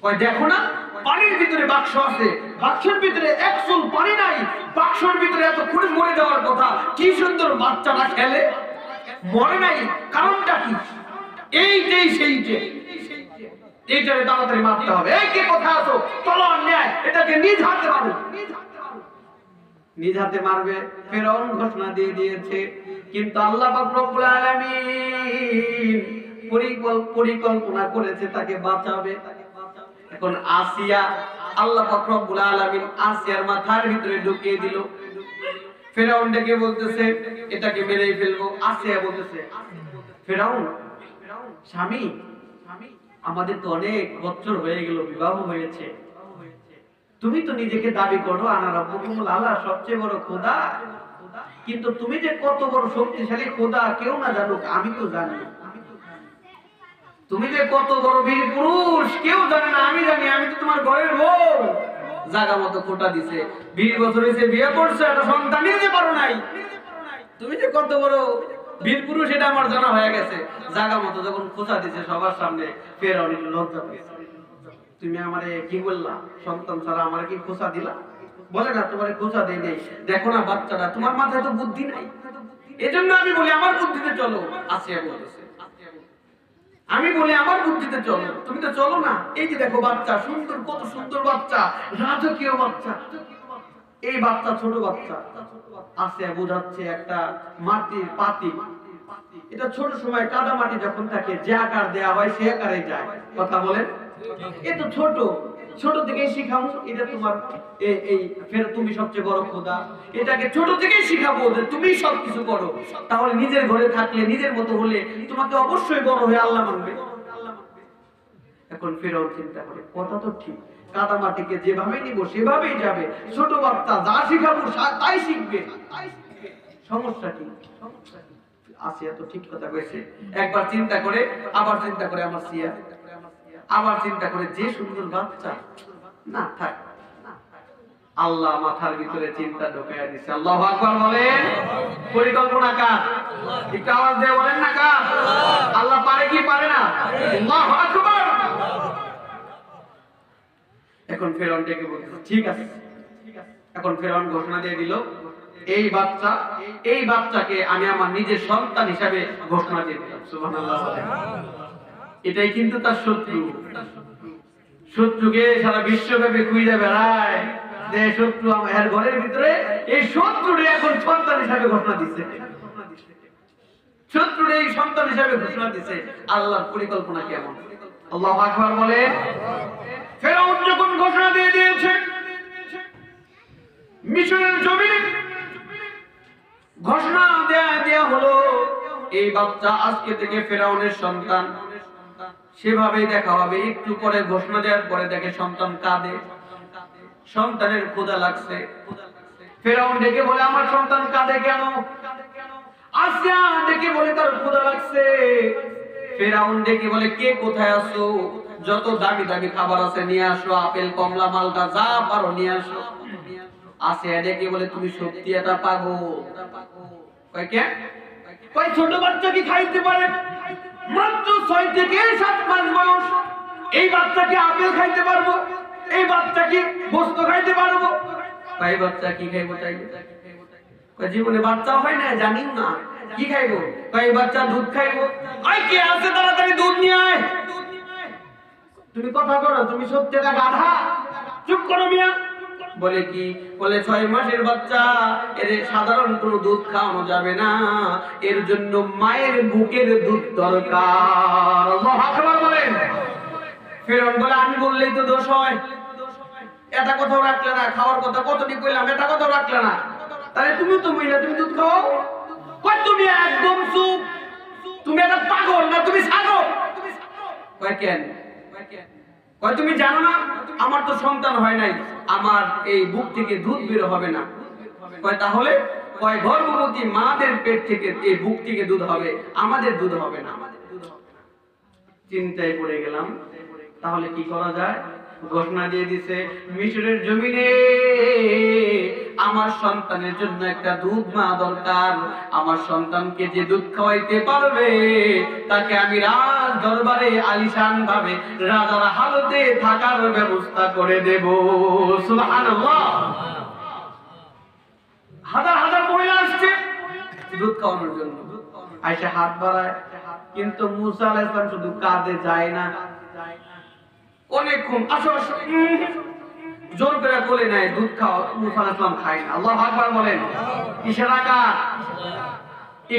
A: কয় দেখো না পানির ভিতরে বাক্স আছে, বাক্সের ভিতরে এক চুল পানি নাই, বাক্সের ভিতরে এত করে মরে যাওয়ার কথা, কি সুন্দর বাচ্চাটা খেলে, মরে নাই, কারণটা কি? এইটাই সেইটা, এইটারে তাড়াতাড়ি মারতে হবে। এই কে কোথায় আছো, তলোয়ার নেয়, এটাকে নিজ হাতে মারো। নিজ হাতে মারবে। ফেরাউন ঘোষণা দিয়ে দিয়েছে, কিন্তু আল্লাহ পাক রব্বুল আলামিন পরিকল্পনা করেছে তাকে বাঁচাবে। এখন আসিয়া, আল্লাহ পাক রব্বুল আলামিন আসিয়ার মাথার ভিতরে ঢুকিয়ে দিল। ফেরাউন ডেকে বলতেছে এটাকে মেরেই ফেলবো। আসিয়া বলতেছে ফেরাউন স্বামী, আমাদের তো অনেক বছর হয়ে গেল, বিবাহ হয়েছে, তুমি তো নিজেকে দাবি করো আনা রাব্বুকুমুল আলা, সবচেয়ে বড় খোদা, কিন্তু তুমি যে কত বড় শক্তিশালী খোদা কেউ না জানুক, আমি তো জানি। তুমি যে কত বড় বীর পুরুষ কেউ জানে না, আমি জানি, আমি তো তোমার ঘরের বউ। জায়গা মতো খোটা দিছে, 20 বছর হয়েছে বিয়ে করছে, একটা সন্তান নিতে পারো নাই, তুমি যে কত বড় বীরপুরুষ এটা আমার জানা হয়ে গেছে। জায়গা মতো যখন খোঁচা দিছে সবার সামনে, ফেরাউন একটু লজ্জা পেয়েছে। তুমি আমারে কি বললা, সন্তান ছাড়া আমার কি খোঁচা দিলা? বলে না তোমারে খোঁচা দেই নাই, দেখো না বাচ্চাটা, তোমার মাথায় তো বুদ্ধি নাই, এজন্য আমি বলি আমার বুদ্ধিতে চলো। আসিয়া বলতেছে, আমি বলি আমার বুদ্ধিতে চলো, তুমি তো চলো না। এই যে দেখো বাচ্চা, সুন্দর, কত সুন্দর বাচ্চা, রাজকীয় বাচ্চা। এই বাচ্চা, ছোট বাচ্চা, আসিয়া বোঝাচ্ছে একটা মাটির পাতি। এটা ছোট সময় কাদা মাটি যখন থাকে, যে আকার দেয়া হয় সে আকারে যায়। কথা বলেন, এ তো ছোট, ছোট থেকেই শিখাবো এটা তোমার এই ফের তুমি সবচেয়ে বড় খোদা, এটাকে ছোট থেকেই শিখাবো যে তুমি সবকিছু করো। তাহলে নিজের ঘরে থাকলে, নিজের মতো হলে তোমাকে অবশ্যই বড় হয়ে আল্লাহ মানবে। এখন ফেরাউন চিন্তা করে, কথা তো ঠিক, কাদা মাটিকে যেভাবে নিব সেভাবেই যাবে, ছোট বাচ্চা যা শিখাবো তাই শিখবে, সমস্যা কি? আসিয়া তো ঠিক কথা কইছে। একবার চিন্তা করে, আবার চিন্তা করে আমার সিয়া, আবার চিন্তা করে যে সুন্দর বাচ্চা, না থাক। আল্লাহ মাথার ভিতরে চিন্তা ঢোকাইয়া দিছে। আল্লাহু আকবার বলেন। পরিকল্পনা কার? একটু আওয়াজ দিয়ে বলেন না কার? আল্লাহ পারে কি পারে না? আল্লাহু আকবার। এখন ফেরাউন ডেকে বলছে, ঠিক আছে। এখন ফেরাউন ঘোষণা দিয়ে দিল, এই বাচ্চা, এই বাচ্চাকে আমি আমার নিজের সন্তান হিসাবে ঘোষণা দিয়ে দিলাম। সুবহানাল্লাহ বলেন। এটাই কিন্তু তার শত্রু। শত্রুকে সারা বিশ্বব্যাপী খুঁজে বেড়ায় যে শত্রু আমার ঘরের ভিতরে, এই শত্রুরে এখন সন্তান হিসাবে ঘোষণা দিচ্ছে। শত্রুরে এই সন্তান হিসাবে ঘোষণা দিচ্ছে। আল্লাহর পরিকল্পনা কেমন! আল্লাহু আকবার বলেন। ফেরাউন যখন ঘোষণা দিয়ে দিয়েছে, মিশরের জমিনে ঘোষণা দেয়া হলো, এই বাচ্চা আজকে থেকে ফেরাউনের সন্তান। সেভাবেই দেখা হবে। একটু পরে ঘোষণা দেওয়ার পরে দেখে সন্তান কাঁদে, সন্তানের ক্ষুধা লাগছে। ফেরাউন ডেকে বলে, আমার সন্তান কাঁদে কেন? আসিয়া ডেকে বলে, তার ক্ষুধা লাগছে। ফেরাউন ডেকে বলে, কে কোথায় আছো? যত দামি দামি খাবার আছে নিয়ে আসো, আপেল, কমলা, মালটা যা পারো নিয়ে আসো। আসিয়া ডেকে বলে, তুমি সত্যি এটা পাগল? কয় কে? কয় ছোট বাচ্চা কি খাইতে পারে? মাত্র 6 থেকে 7 মাস বয়স, এই বাচ্চাকে আপেল খাইতে পারবো? এই বাচ্চাকে গোশত খাইতে পারবো? কয় বাচ্চা কি খাইবো তাই? কয় জীবনে বাচ্চা হয় না, জানিও না, কি খাইবো? কয় বাচ্চা দুধ খাইবো। আই কে আছে, তাড়াতাড়ি দুধ নিয়ে আয়। তুমি কথা করো, তুমি সত্যি এটা গাধা, চুপ করো মিয়া। বলে কি? বলে 6 মাসের বাচ্চা, এর সাধারণ কোনো দুধ খাওয়ানো যাবে না, এর জন্য মায়ের বুকের দুধ দরকার। আল্লাহু আকবার বলেন। ফেরাউন বলে, আমি বললেই তো দোষ হয়, এটা কথাও রাখলে না, খাওয়ার কথা কতটি কইলাম, এটা কথাও রাখলে না, তাহলে তুমি তো মহিলা, তুমি দুধ খাও? কই তুমি একদম চুপ, তুমি একটা পাগল না তুমি ছাগল? কই কেন? কই তুমি জানো না আমার তো সন্তান হয় নাই, আমার এই বুক থেকে দুধ বের হবে না। কই তাহলে? কই গর্ভবতী মাদের পেট থেকে, এই বুক থেকে দুধ হবে, আমাদের দুধ হবে না। চিন্তায় পড়ে গেলাম, তাহলে কি করা যায়? ঘোষণা দিয়ে দিছে, মিশরের জমিনে আমার সন্তানের জন্য একটা দুধ মা দরকার। আমার সন্তানকে যে দুধ খাওয়াইতে পারবে তাকে আমি রাজ দরবারে আলিশান ভাবে রাজার হালতে থাকার ব্যবস্থা করে দেব। সুবহানাল্লাহ। হাজার হাজার মহিলা আসছে দুধ খাওয়ানোর জন্য, আয়েশা হাত বাড়ায়, কিন্তু মুসা আলাইহিস সালাম শুধু কাঁধে যায় না, অনেকক্ষণ আসো আসো জোর করে বলে নেয়, দুধ খাও। মুসা আলাইহিস সালাম খায় না। আল্লাহু আকবার বলেন। ইশারা কার?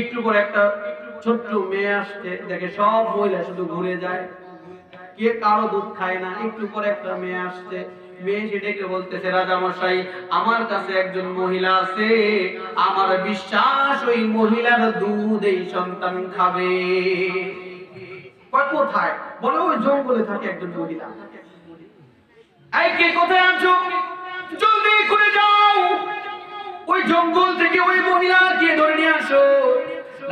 A: একটু পরে একটা ছোট্ট মেয়ে আসছে, দেখে সব মহিলা শুধু ঘুরে যায়, কে কারো দুধ খায় না। একটু পরে একটা মেয়ে আসছে, মেয়ে সেটাকে বলতেছে, রাজা মশাই আমার কাছে একজন মহিলা আছে, আমার বিশ্বাস ওই মহিলার দুধ এই সন্তান খাবে। কোথায়? বলে ওই জঙ্গলে থাকে একজন মহিলা। এই কে কোথায় আছো? জলদি করে যাও, ওই জঙ্গল থেকে ওই মহিলাকে ধরে নিয়ে আসো।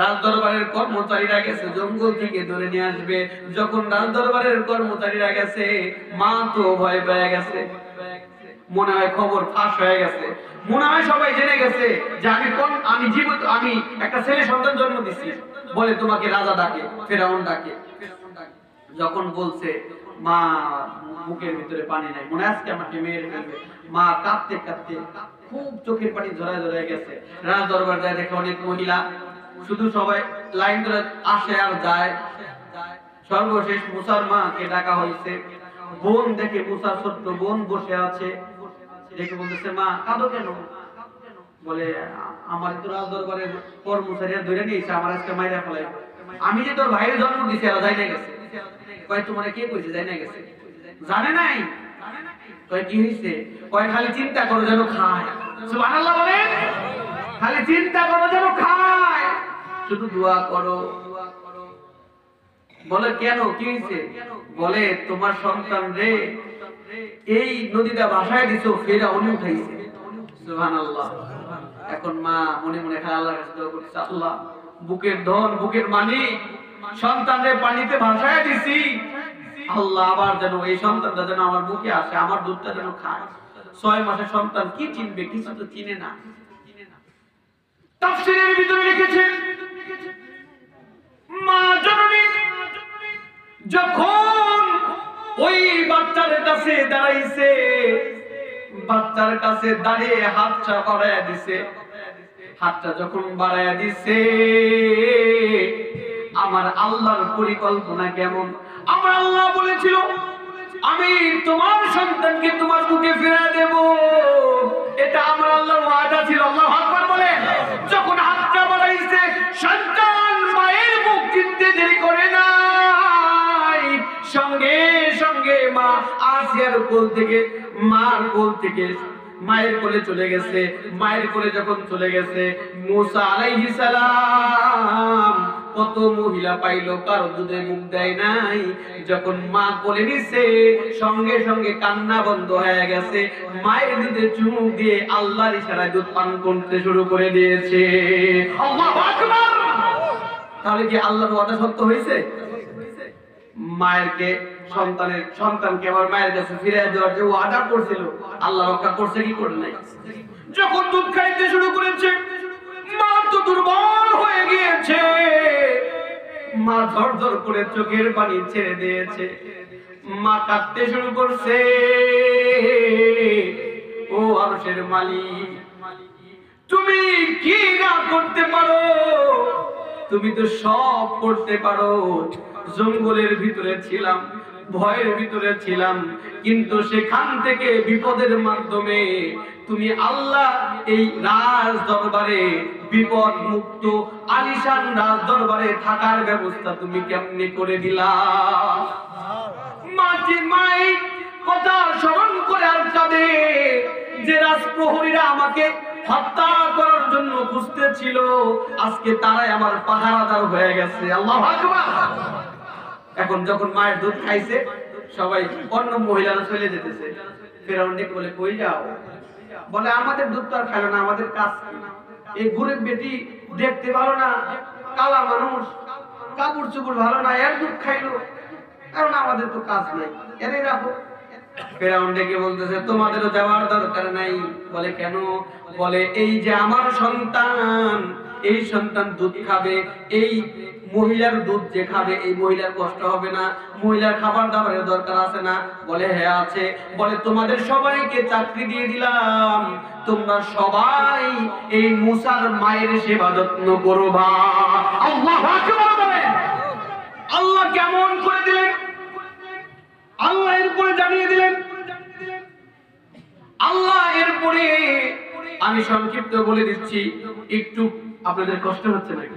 A: রাজদরবারের কর্মচারীরা গেছে, জঙ্গল থেকে ধরে নিয়ে আসবে। যখন রাজদরবারের কর্মচারীরা গেছে, মা তো ভয় পেয়ে গেছে। মনে হয় খবর ফাঁস হয়ে গেছে, মনে হয় সবাই জেনে গেছে যে আমি জীবিত, আমি একটা ছেলে সন্তান জন্ম দিছি। বলে তোমাকে রাজা ডাকে, ফেরাউন ডাকে। যখন বলছে মা বুকের ভিতরে পানি নাই, মনে আজকে আমাকে মেরে ফেলবে, মা কাঁদতে কাঁদতে খুব চোখের পানি ঝরায় ঝরায় গেছে। রাজ দরবার যায়, দেখে অনেক মহিলা, শুধু সবাই লাইন ধরে আসে আর যায়। সর্বশেষ মুসার মাকে ডাকা হয়েছে। বোন দেখে, মুসার ছোট্ট বোন বসে আছে, দেখে বলতেছে মা কাঁদো কেন? বলে আমার তো রাজ দরবারের কর্মচারীরা ধরে নিয়েছে, আমার আজকে মাইরা ফেলাই। আমি যে তোর ভাইয়ের জন্ম দিছি এরা যাই না গেছে। কয় তোমার কে কইছে যাই না গেছে? জানে নাই। কয় কি হইছে? কয় খালি চিন্তা করো যেন খায়। সুবহানাল্লাহ বলেন। খালি চিন্তা করো যেন খায়, শুধু দোয়া করো। বলে কেন, কি হইছে? বলে তোমার সন্তান রে এই নদীটা ভাসায় দিছো, ফেরাউন উঠাইছে। সুবহানাল্লাহ। এখন মা মনে মনে খালি আল্লাহর কাছে দোয়া করছে, আল্লাহ বুকের ধন, বুকের মানিক সন্তানরে পানিতে ভাসায় দিছি, আল্লাহ আবার যেন এই সন্তানটা যেন আমার বুকে আসে, আমার দুধটা যেন খায়। 6 মাসের সন্তান কি চিনবে? কিছু তো চিনে না। তাফসীরের ভিতরে লিখেছেন মা জননী যখন ওই বাচ্চার কাছে দাঁড়াইছে, বাচ্চার কাছে দাঁড়িয়ে হাতটা বাড়ায়া দিছে। হাতটা যখন বাড়ায়া দিছে, আমার আল্লাহর পরিকল্পনা কেমন! আমার আল্লাহ বলেছিল আমি তোমার সন্তানকে তোমার বুকে ফিরিয়ে দেব, এটা আমার আল্লাহর ওয়াদা ছিল। আল্লাহু আকবার বলেন। যখন হাতটা বাড়াইছে, সন্তান মায়ের মুখ চিনতে দেরি করে নাই, সঙ্গে সঙ্গে মা আসিয়ার কোল থেকে, মার কোল থেকে মায়ের কোলে চলে গেছে। মায়ের কোলে যখন চলে গেছে, মুসা আলাইহিস সালাম কত মহিলা পাইলো, কারো দুধে মুখ দেয় নাই। যখন মা কোলে নিছে, সঙ্গে সঙ্গে কান্না বন্ধ হয়ে গেছে। মায়ের দুধে চুমুক দিয়ে আল্লাহর ইশারায় দুধ পান করতে শুরু করে দিয়েছে। আল্লাহু আকবার। তাহলে কি আল্লাহর ওয়াদা সত্য হয়েছে? মায়েরকে সন্তানকে আবার মায়ের কাছে ফিরিয়ে দেওয়ার যে ওয়াদা করছিল, আল্লাহ রক্ষা করছে কি করে নাই? যখন দুধ খাইতে শুরু করেছে, মা তো দুর্বল হয়ে গিয়েছে। মা ঝরঝর করে চোখের পানি ছেড়ে দিয়েছে। মা কাঁদতে শুরু করছে, ও আরশের মালিক, তুমি কি না করতে পারো? তুমি তো সব করতে পারো। জঙ্গলের ভিতরে ছিলাম, ভয়ের ভিতরে ছিলাম, কিন্তু সেখান থেকে বিপদের মাধ্যমে তুমি আল্লাহ এই রাজ দরবারে বিপদ মুক্ত আলিশান রাজ দরবারে থাকার ব্যবস্থা তুমি কেমনে করে দিলা? মাটি মাই কথা স্মরণ করে আর কাঁদে যে রাজপ্রহরীরা আমাকে হত্যা করার জন্য খুঁজতেছিল, আজকে তারাই আমার পাহারাদার হয়ে গেছে। আল্লাহু আকবার। এখন যখন মায়ের দুধ খাইছে, সবাই অন্য মহিলারা চলে যেতেছে। ফেরাউন ডেকে বলে কই যাও? বলে আমাদের দুধ তো আর খাইলো না, আমাদের কাজ কি? এই গরিব বেটি দেখতে ভালো না, কালা মানুষ, কাপড় চোপড় ভালো না, এর দুধ খাইলো, কারণ আমাদের তো কাজ নাই, এরে রাখো। ফেরাউন ডেকে বলতেছে তোমাদেরও যাওয়ার দরকার নাই। বলে কেন? বলে এই যে আমার সন্তান, এই সন্তান দুধ খাবে, এই মহিলার দুধ যে খাবে, এই মহিলার কষ্ট হবে না, মহিলার খাবার দাবারের দরকার আছে না? বলে হ্যাঁ আছে। বলে তোমাদের সবাইকে চাকরি দিয়ে দিলাম, তোমরা সবাই এই মুসার মায়ের সেবা যত্ন করবা। আল্লাহু আকবার বলেন। আল্লাহ কেমন করে দিলেন? আল্লাহ এরপরে জানিয়ে দিলেন। আল্লাহ এরপরে আমি সংক্ষিপ্ত বলে দিচ্ছি, একটু আপনাদের কষ্ট হচ্ছে নাকি?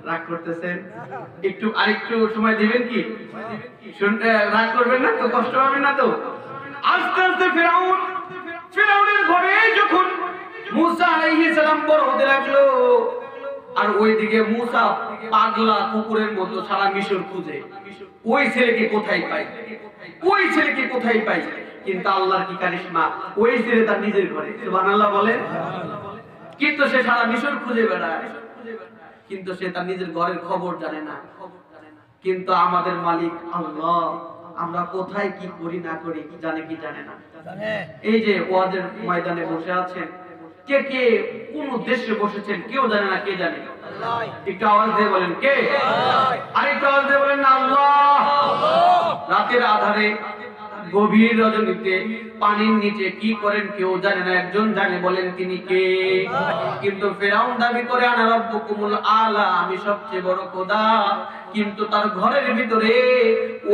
A: রাগ করতেছেন? একটু আরেকটু সময় দিবেন কি? শুনতে রাগ করবেন না তো? কষ্ট হবে না তো? আস্তে আস্তে ফেরাউনের ঘরে যখন মুসা আলাইহিস সালাম বড় হতে লাগলো, আর ওইদিকে মুসা পাগলা কুকুরের মতো সারা মিশর খুঁজে ওই ছেলেকে কোথায় পাই, ওই ছেলেকে কোথায় পাই। কিন্তু আল্লাহর কি কারিশমা, ওই ছেলে তার নিজের ঘরে। সুবহানাল্লাহ বলেন। কিন্তু সে সারা মিশর খুঁজে বেড়ায়, কিন্তু সে তার নিজের ঘরের খবর জানে না। কিন্তু আমাদের মালিক আল্লাহ, আমরা কোথায় কি করি না করি জানে কি জানে না। এই যে ওয়াজের ময়দানে বসে আছেন, কে কে কোন উদ্দেশ্যে বসেছেন কেউ জানে না, কে জানে? একটু আওয়াজ দিয়ে বলেন কে? আরেকটু আওয়াজ দিয়ে বলেন না আল্লাহ। রাতের আধারে গভীর রজনীতে পানির নিচে কি করেন কেউ জানে না, একজন জানে, বলেন তিনি কে? কিন্তু ফেরাউন দাবি করে আনা রাব্বুকুমুল আলা, আমি সবচেয়ে বড় খোদা, কিন্তু তার ঘরের ভিতরে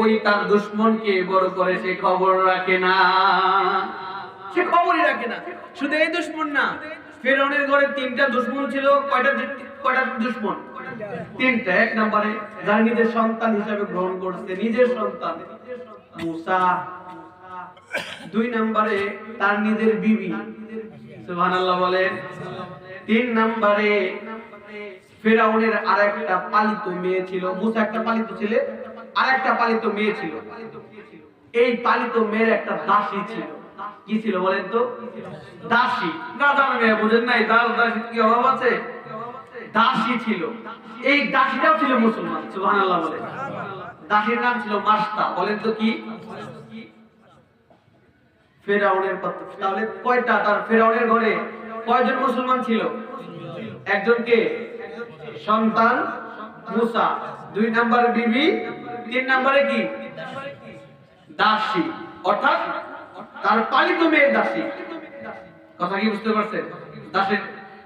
A: ওই তার দুশমনকে বড় করে সে খবর রাখে না, সে খবরই রাখে না। শুধু এই দুশমন না, ফেরাউনের ঘরে তিনটা দুশমন ছিল। কয়টা দুশমন? তিনটা। এক নম্বরে যার নিজের সন্তান হিসেবে গ্রহণ করছে, নিজের সন্তান মুসা। দুই নম্বরে তার নিজের বিবি, সুবহানাল্লাহ বলেন। তিন নম্বরে ফেরাউনের আরেকটা পালিত মেয়ে ছিল। মুসা একটা পালিত ছেলে, আরেকটা পালিত মেয়ে ছিল। এই পালিত মেয়ের একটা দাসী ছিল। কি ছিল বলেন তো? দাসী। না জানা মেয়ে বুঝেন নাই, দাসী কি অভাব আছে? দাসী ছিল। এই দাসীটাও ছিল মুসলমান, সুবহানাল্লাহ বলেন। দাসীর নাম ছিল মাস্তা। বলেন তো কি? ফেরাউনের কথা। তাহলে কয়টা তার ফেরাউনের ঘরে কয়জন মুসলমান ছিল? একজনকে সন্তান মুসা, দুই নম্বরে বিবি, তিন নম্বরে কি? দাসী, অর্থাৎ তার পালিত মেয়ের দাসী। কথা কি বুঝতে পারছেন? দাসীর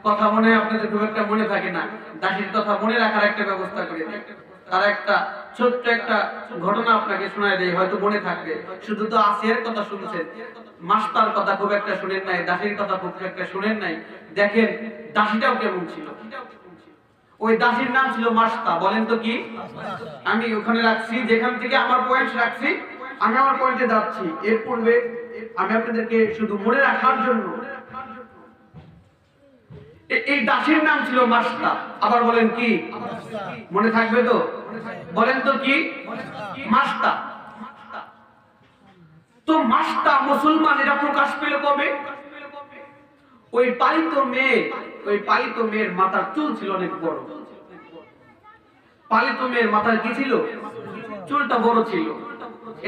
A: কথা মনে আপনাদের খুব একটা মনে থাকে না, দাসীর কথা মনে রাখার একটা ব্যবস্থা করে দেয়। তার একটা ছোট্ট একটা ঘটনা আপনাকে শোনায় দেয়, হয়তো মনে থাকবে। শুধু তো আসিয়ার কথা শুনছেন, মাস্টার কথা খুব একটা শুনেন নাই, দাসীর কথা খুব একটা শুনেন নাই। দেখেন দাসীটাও কেমন ছিল। ওই দাসীর নাম ছিল মাস্তা। বলেন তো কি? আমি ওখানে রাখছি, যেখান থেকে আমার পয়েন্ট রাখছি, আমি আমার পয়েন্টে যাচ্ছি। এর পূর্বে আমি আপনাদেরকে শুধু মনে রাখার জন্য, এই দাসীর নাম ছিল মাস্তা। আবার বলেন কি? মনে থাকবে তো? বলেন তো কি? মাস্তা। তো মাস্তা মুসলমান, এটা প্রকাশ পেল কবে? ওই পালিত মেয়ের মাথার চুল ছিল অনেক বড়। পালিত মেয়ের মাথার কি ছিল? চুলটা বড় ছিল।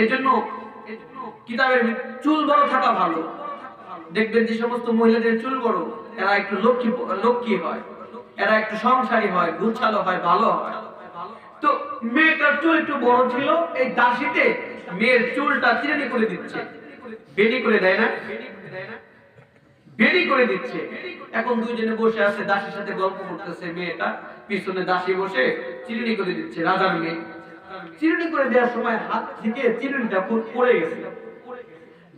A: এজন্য কিতাবের চুল বড় থাকা ভালো। দেখবেন যে সমস্ত মহিলাদের চুল বড়, এরা একটু লক্ষ্মী হয়, এরা একটু সংসারী হয়, গুছালো হয়, ভালো হয়। তো মেয়েটার চুল একটু বড় ছিল। এই দাসীতে মেয়ের চুলটা চিরুনি করে দিচ্ছে, বেনি করে দেয় না, বেনি করে দিচ্ছে। এখন দুইজনে বসে আছে, দাসীর সাথে গল্প করতেছে। মেয়েটা পিছনে দাসী বসে চিরুনি করে দিচ্ছে, রাজার মেয়ে। চিরুনি করে দেওয়ার সময় হাত থেকে চিরুনিটা পড়ে গেছে।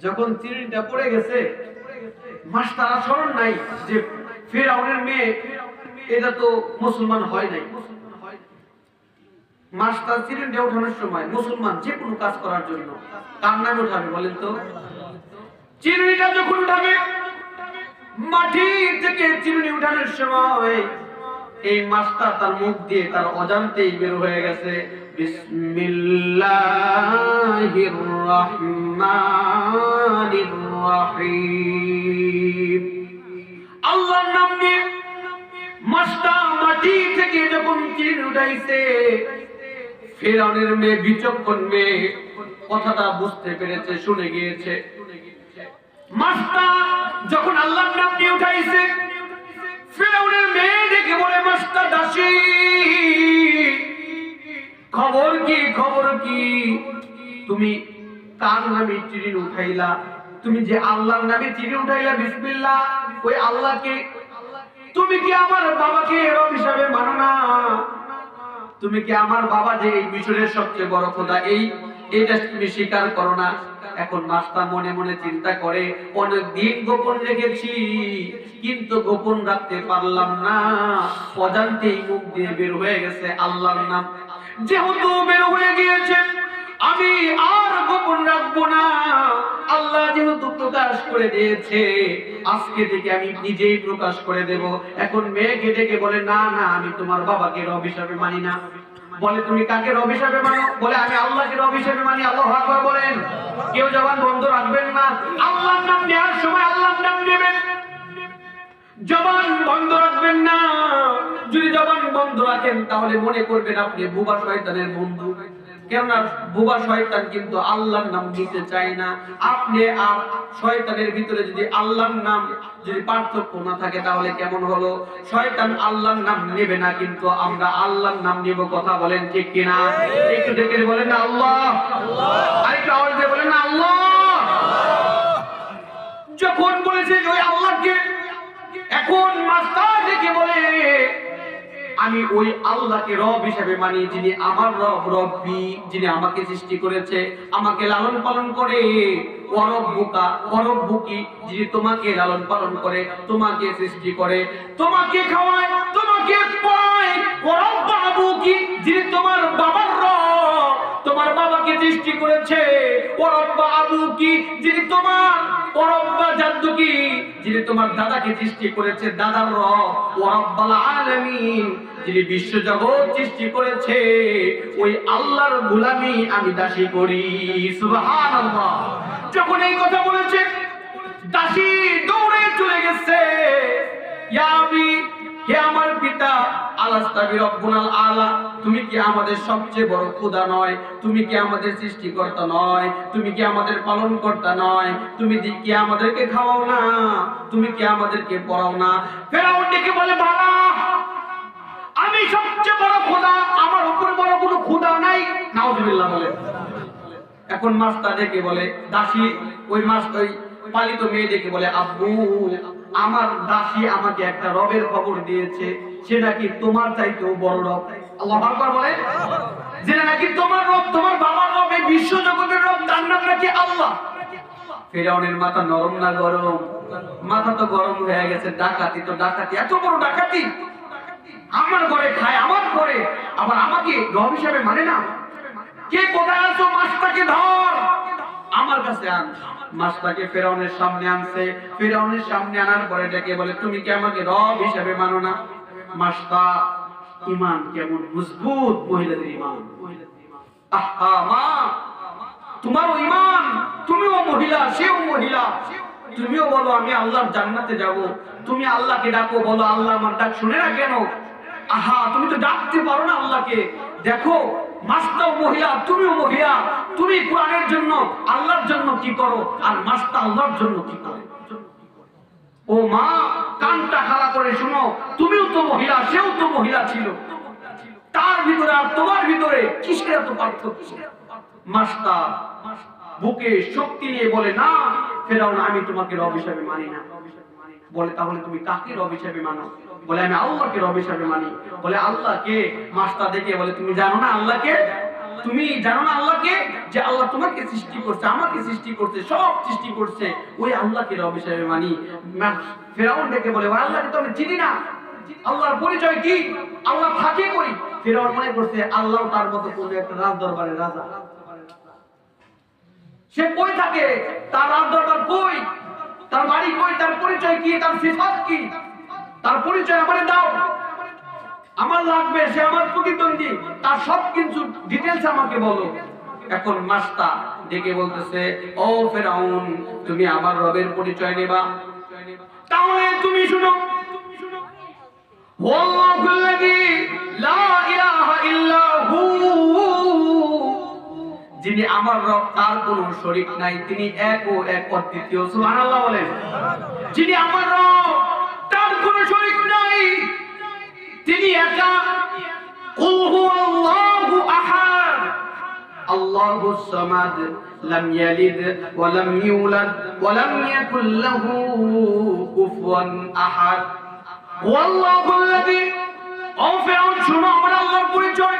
A: যখন চিরুনিটা পড়ে গেছে, মাস্টার স্মরণ নাই যে ফেরাউনের মেয়ে, এটা তো মুসলমান হয় নাই। মাস্টার চিরুনিটা ওঠানোর সময় মুসলমান যে কোনো কাজ করার জন্য কার নামে উঠাবে বলেন তো? চিরুনিটা যখন উঠাবে, মাটি থেকে চিরুনি উঠানোর সময় এই মাস্টার তার মুখ দিয়ে তার অজান্তেই বের হয়ে গেছে বিসমিল্লাহির রহমানির রহিম। আল্লাহর নাম নিয়ে মাস্টার মাটি থেকে যখন চিরুনি উঠাইছে, ফেরাউনের মেয়ে, বিচক্ষণ মেয়ে, কথাটা বুঝতে পেরেছে, শুনে গিয়েছে। মাস্টার যখন আল্লাহর নাম নিয়ে উঠাইছে, ফেরাউনের মেয়ে ডেকে বলে, মাস্টার দাসী, খবর কি? খবর কি? তুমি কার নামে চিরুনি উঠাইলা? তুমি যে আল্লাহর নামে চিরুনি উঠাইলা, বিসমিল্লাহ, ওই আল্লাহকে তুমি কি আমার বাবাকে রব হিসাবে মানো না? তুমি কি আমার বাবা যে এই মিশরের সবচেয়ে বড় খোদা, এইটা তুমি স্বীকার করো না? এখন মাস্টার মনে মনে চিন্তা করে, অনেক দিন গোপন রেখেছি, কিন্তু গোপন রাখতে পারলাম না, অজান্তেই মুখ দিয়ে বের হয়ে গেছে আল্লাহর নাম। যেহেতু বের হয়ে গিয়েছে, আমি আর গোপন রাখবো না। আল্লাহ যেহেতু প্রকাশ করে দিয়েছে, আজকে থেকে আমি নিজেই প্রকাশ করে দেব। এখন মেয়েকে ডেকে বলে, না না, আমি তোমার বাবাকে রব হিসাবে মানি না। বলে, তুমি কাকে রব হিসাবে মানো? বলে, আমি আল্লাহকে রব হিসাবে মানি। আল্লাহু আকবার বলেন। কেউ জবান বন্ধ রাখবেন না। আল্লাহর নাম নেওয়ার সময় আল্লাহর নাম নেবেন, জবান বন্ধ রাখবেন না। যদি জবান বন্ধ রাখেন তাহলে মনে করবেন আপনি বুবা শয়তানের বন্ধু। কেননা বোবা শয়তান কিন্তু আল্লাহর নাম নিতে চায় না। আপনি আর শয়তানের ভিতরে যদি আল্লাহর নাম যদি পার্থক্য না থাকে তাহলে কেমন হলো? শয়তান আল্লাহর নাম নেবে না, কিন্তু আমরা আল্লাহর নাম নেব। কথা বলেন ঠিক কিনা? একটু ডেকে বলেন না আল্লাহ, আরেকটু আওয়াজ দিয়ে বলেন না আল্লাহ। যখন বলেছে ওই আল্লাহকে, এখন মাস্টার ডেকে বলে আমি ওই আল্লাহকে রব হিসেবে মানি, যিনি আমার রব, রব্বি, যিনি আমাকে সৃষ্টি করেছে, আমাকে লালন পালন করে। ওয়ারব্বুকা, ওয়ারব্বুকি, যিনি তোমাকে লালন পালন করে, তোমাকে সৃষ্টি করে, তোমাকে খাওয়ায়, তোমাকে পড়ায়। ওয়ারব্বা আবুকি, যিনি তোমার বাবার রব, তোমার বাবাকে সৃষ্টি করেছে। ওয়ারব্বা আবুকি, যিনি তোমার ওয়ারব্বা জাদ্দুকি, যিনি তোমার দাদাকে সৃষ্টি করেছে, দাদার রব। ওয়ারব্বাল আলামিন, যিনি বিশ্বজগৎ সৃষ্টি করেছে, ওই আল্লাহর গোলামি আমি দাসী করি। সুবহানাল্লাহ। যখন এই কথা বলেছে, দাসী দৌড়ে চলে গেছে। ইয়া আবি, হে আমার পিতা, আলাস্তাবি রব্বুনাল আলা, তুমি কি আমাদের সবচেয়ে বড় খোদা নয়? তুমি কি আমাদের সৃষ্টিকর্তা নয়? তুমি কি আমাদের পালনকর্তা নয়? তুমি কি আমাদেরকে খাওয়াও না? তুমি কি আমাদেরকে পড়াও না? ফেরাউন ডেকে বলে, বাবা আমি সবচেয়ে বড় খোদা, আমার উপরে বড় কোনো খোদা নাই। নাউজুবিল্লাহ বলে। এখন মাস্তা ডেকে বলে, দাসী, ওই পালিত মেয়ে ডেকে বলে, আব্বু আমার দাসী আমাকে একটা রবের খবর দিয়েছে, সে নাকি তোমার চাইতেও বড় রব। আল্লাহু আকবার বলে। যে নাকি তোমার রব, তোমার বাবার রব, এই বিশ্ব জগতের রব, তার নাম নাকি আল্লাহ। ফিরআউনের মাথা নরম না গরম? মাথা তো গরম হয়ে গেছে। ডাকাতি তো ডাকাতি, এত বড় ডাকাতি, আমার ঘরে খায়, আমার ঘরে, আবার আমাকে রব হিসেবে মানে না। কে কোথায় আছো? মাস্টারকে ধর, আমার কাছে আন। মাস্টারকে ফিরআউনের সামনে আনছে। ফিরআউনের সামনে আনার পরে ডেকে বলে, তুমি কি আমাকে রব হিসেবে মানো না? মাস্টার ঈমান কেমন মজবুত, মহিলাদের ঈমান। আহা মা, তোমারও ঈমান, তুমিও মহিলা, সেও মহিলা, তুমিও বলো আমি আল্লাহর জান্নাতে যাব। তুমি আল্লাহকে ডাকো, বলো আল্লাহ আমার ডাক শুনে না কেন? আহা, তুমি তো ডাকতে পারো না আল্লাহকে। দেখো মাস্টার মহিলা, তুমিও মহিলা, তুমি কোরআনের জন্য, আল্লাহর জন্য কি করো, আর মাস্টার আল্লাহর জন্য কি করে? ও মা, কানটা খাড়া করে শুনো, তুমিও তো মহিলা, সেও তো মহিলা ছিল, তার ভিতরে আর তোমার ভিতরে কিসের এত পার্থক্য? মাস্টার বুকে শক্তি নিয়ে বলে, না ফেরাউন, আমি তোমাকে রব হিসেবে মানি না। বলে, তাহলে তুমি কাকে রব হিসেবে মানো? বলে, আমি আল্লাহকে রব হিসেবে মানি। বলে, আল্লাহকে? মাস্টার দেখে বলে, তুমি জানো না আল্লাহকে? তুমি জানো না আল্লাহকে? যে আল্লাহ তোমাকে সৃষ্টি করছে, আমাকে সৃষ্টি করছে, সব সৃষ্টি করছে, ওই আল্লাহকে রব হিসেবে মানি। ফেরাউন দেখে বলে, ওই আল্লাহকে তো আমি চিনি না, আল্লাহর পরিচয় কি? আল্লাহ থাকে কই? ফেরাউন মনে করছে আল্লাহ তার মতো কোন একটা রাজ দরবারের রাজা, সে কই থাকে, তার রাজ দরবার কই, তার বাড়ি কই, তার পরিচয় কি, তার সিফাত কি, তার পরিচয় আমারে দাও, আমার লাগবে, সে আমার প্রতিদ্বন্দ্বী, তার সব কিছু ডিটেইলস আমাকে বলো। এখন মাস্টার ডেকে বলতেছে, ও ফেরাউন, তুমি আমার রবের পরিচয় নেবা? তাহলে তুমি শুনো, ওয়াল্লাহুল্লাযী লা ইলাহা ইল্লা হু, যিনি আমার রব, তার কোনো শরীক নাই, তিনি এক ও এক অদ্বিতীয়। সুবহানাল্লাহ বলেন। যিনি আমার রব, তার কোনো শরীক নাই, তিনি একা। কুল হুয়াল্লাহু আহাদ, আল্লাহুস সামাদ, লাম ইয়ালিদ ওয়া লাম ইউলাদ ওয়া লাম ইয়াকুল লাহু কুফুয়ান আহাদ। ওয়াল্লাহুল্লাযী, ও ফিরআউন শুনো আমার আল্লাহর পরিচয়।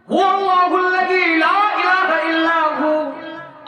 A: হুয়াল্লাহুল্লাযী লা ইলাহা ইল্লা হু,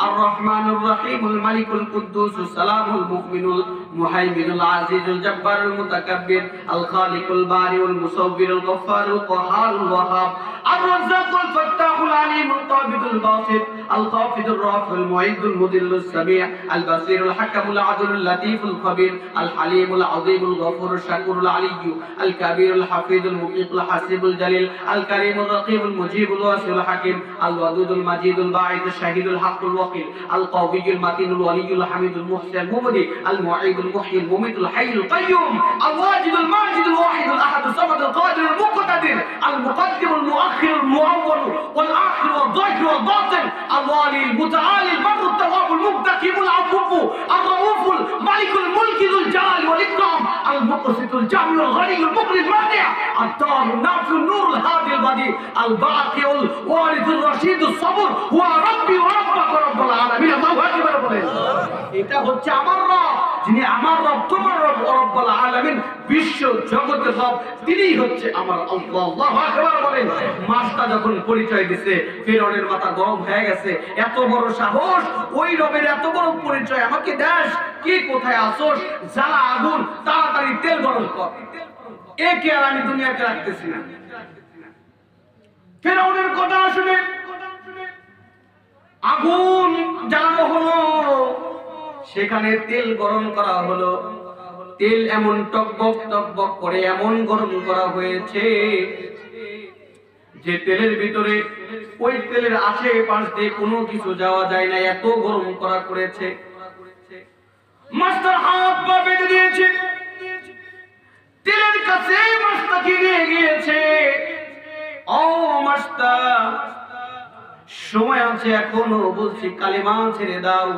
A: الرحمن الرحيم الملك القدوس السلام المؤمن المهيمن العزيز الجبار المتكبر الخالق البارئ المصور الغفار القهار الوهاب الرزاق الفتاح العليم القابض الباسط الخافض الرافع المعز المذل السميع البصير الحكم العدل اللطيف الخبير الحليم العظيم الغفور الشكور العلي الكبير الحفيظ المقيت الحسيب الجليل الكريم الرقيب المجيب الواسع الحكيم الودود المجيد الباعث الشهيد الحق الوكيل القوي المتين الولي الحميد المحسن المبدي المعيد المحيي المميت الحي القيوم الواجد الماجد الواحد الاحد الصمد القادر المقتدر المقدم المؤخر المؤول والاخر الوالي المتعالي البر التواب المنتقم العفو الرؤوف الملك الملك ذو الجلال والإكرام المقسط الجامع الغني المغني المانع الدار النافع النور الهادي البديع الباقي الوارث الرشيد الصبر هو ربي وربك ورب العالمين الله أكبر বলেন এটা হচ্ছে আমার রব যিনি আমার রব তোমার রব রব্বুল আলামিন বিশ্ব জগতের রব তিনিই হচ্ছে আমার আল্লাহ আল্লাহু আকবার বলেন মাসটা যখন পরিচয় দিছে ফিরআউনের মাথা গরম হয়ে গেছে এত বড় সাহস ওই রবের এত বড় পরিচয় আমাকে দাস কি কোথায় আসোস জ্বালা আগুন তাড়াতাড়ি তেল গরম কর একে আর আমি দুনিয়াতে রাখতেছি না ফিরআউনের কথা শুনে আগুন জ্বালানো হলো সেখানে তেল গরম করা হলো তেল এমন টকবক টকবক করে এমন গরম করা হয়েছে যে তেলের ভিতরে ওই তেলের আশেপাশ দিয়ে কোনো কিছু যাওয়া যায় না এত গরম করা করেছে মাস্টার হাত পা বেঁধে দিয়েছে তেলের কাছে মাস্টারকে নিয়ে গিয়েছে ও মাস্টার সময় আছে এখনো বলছি কালেমা ছেড়ে দাও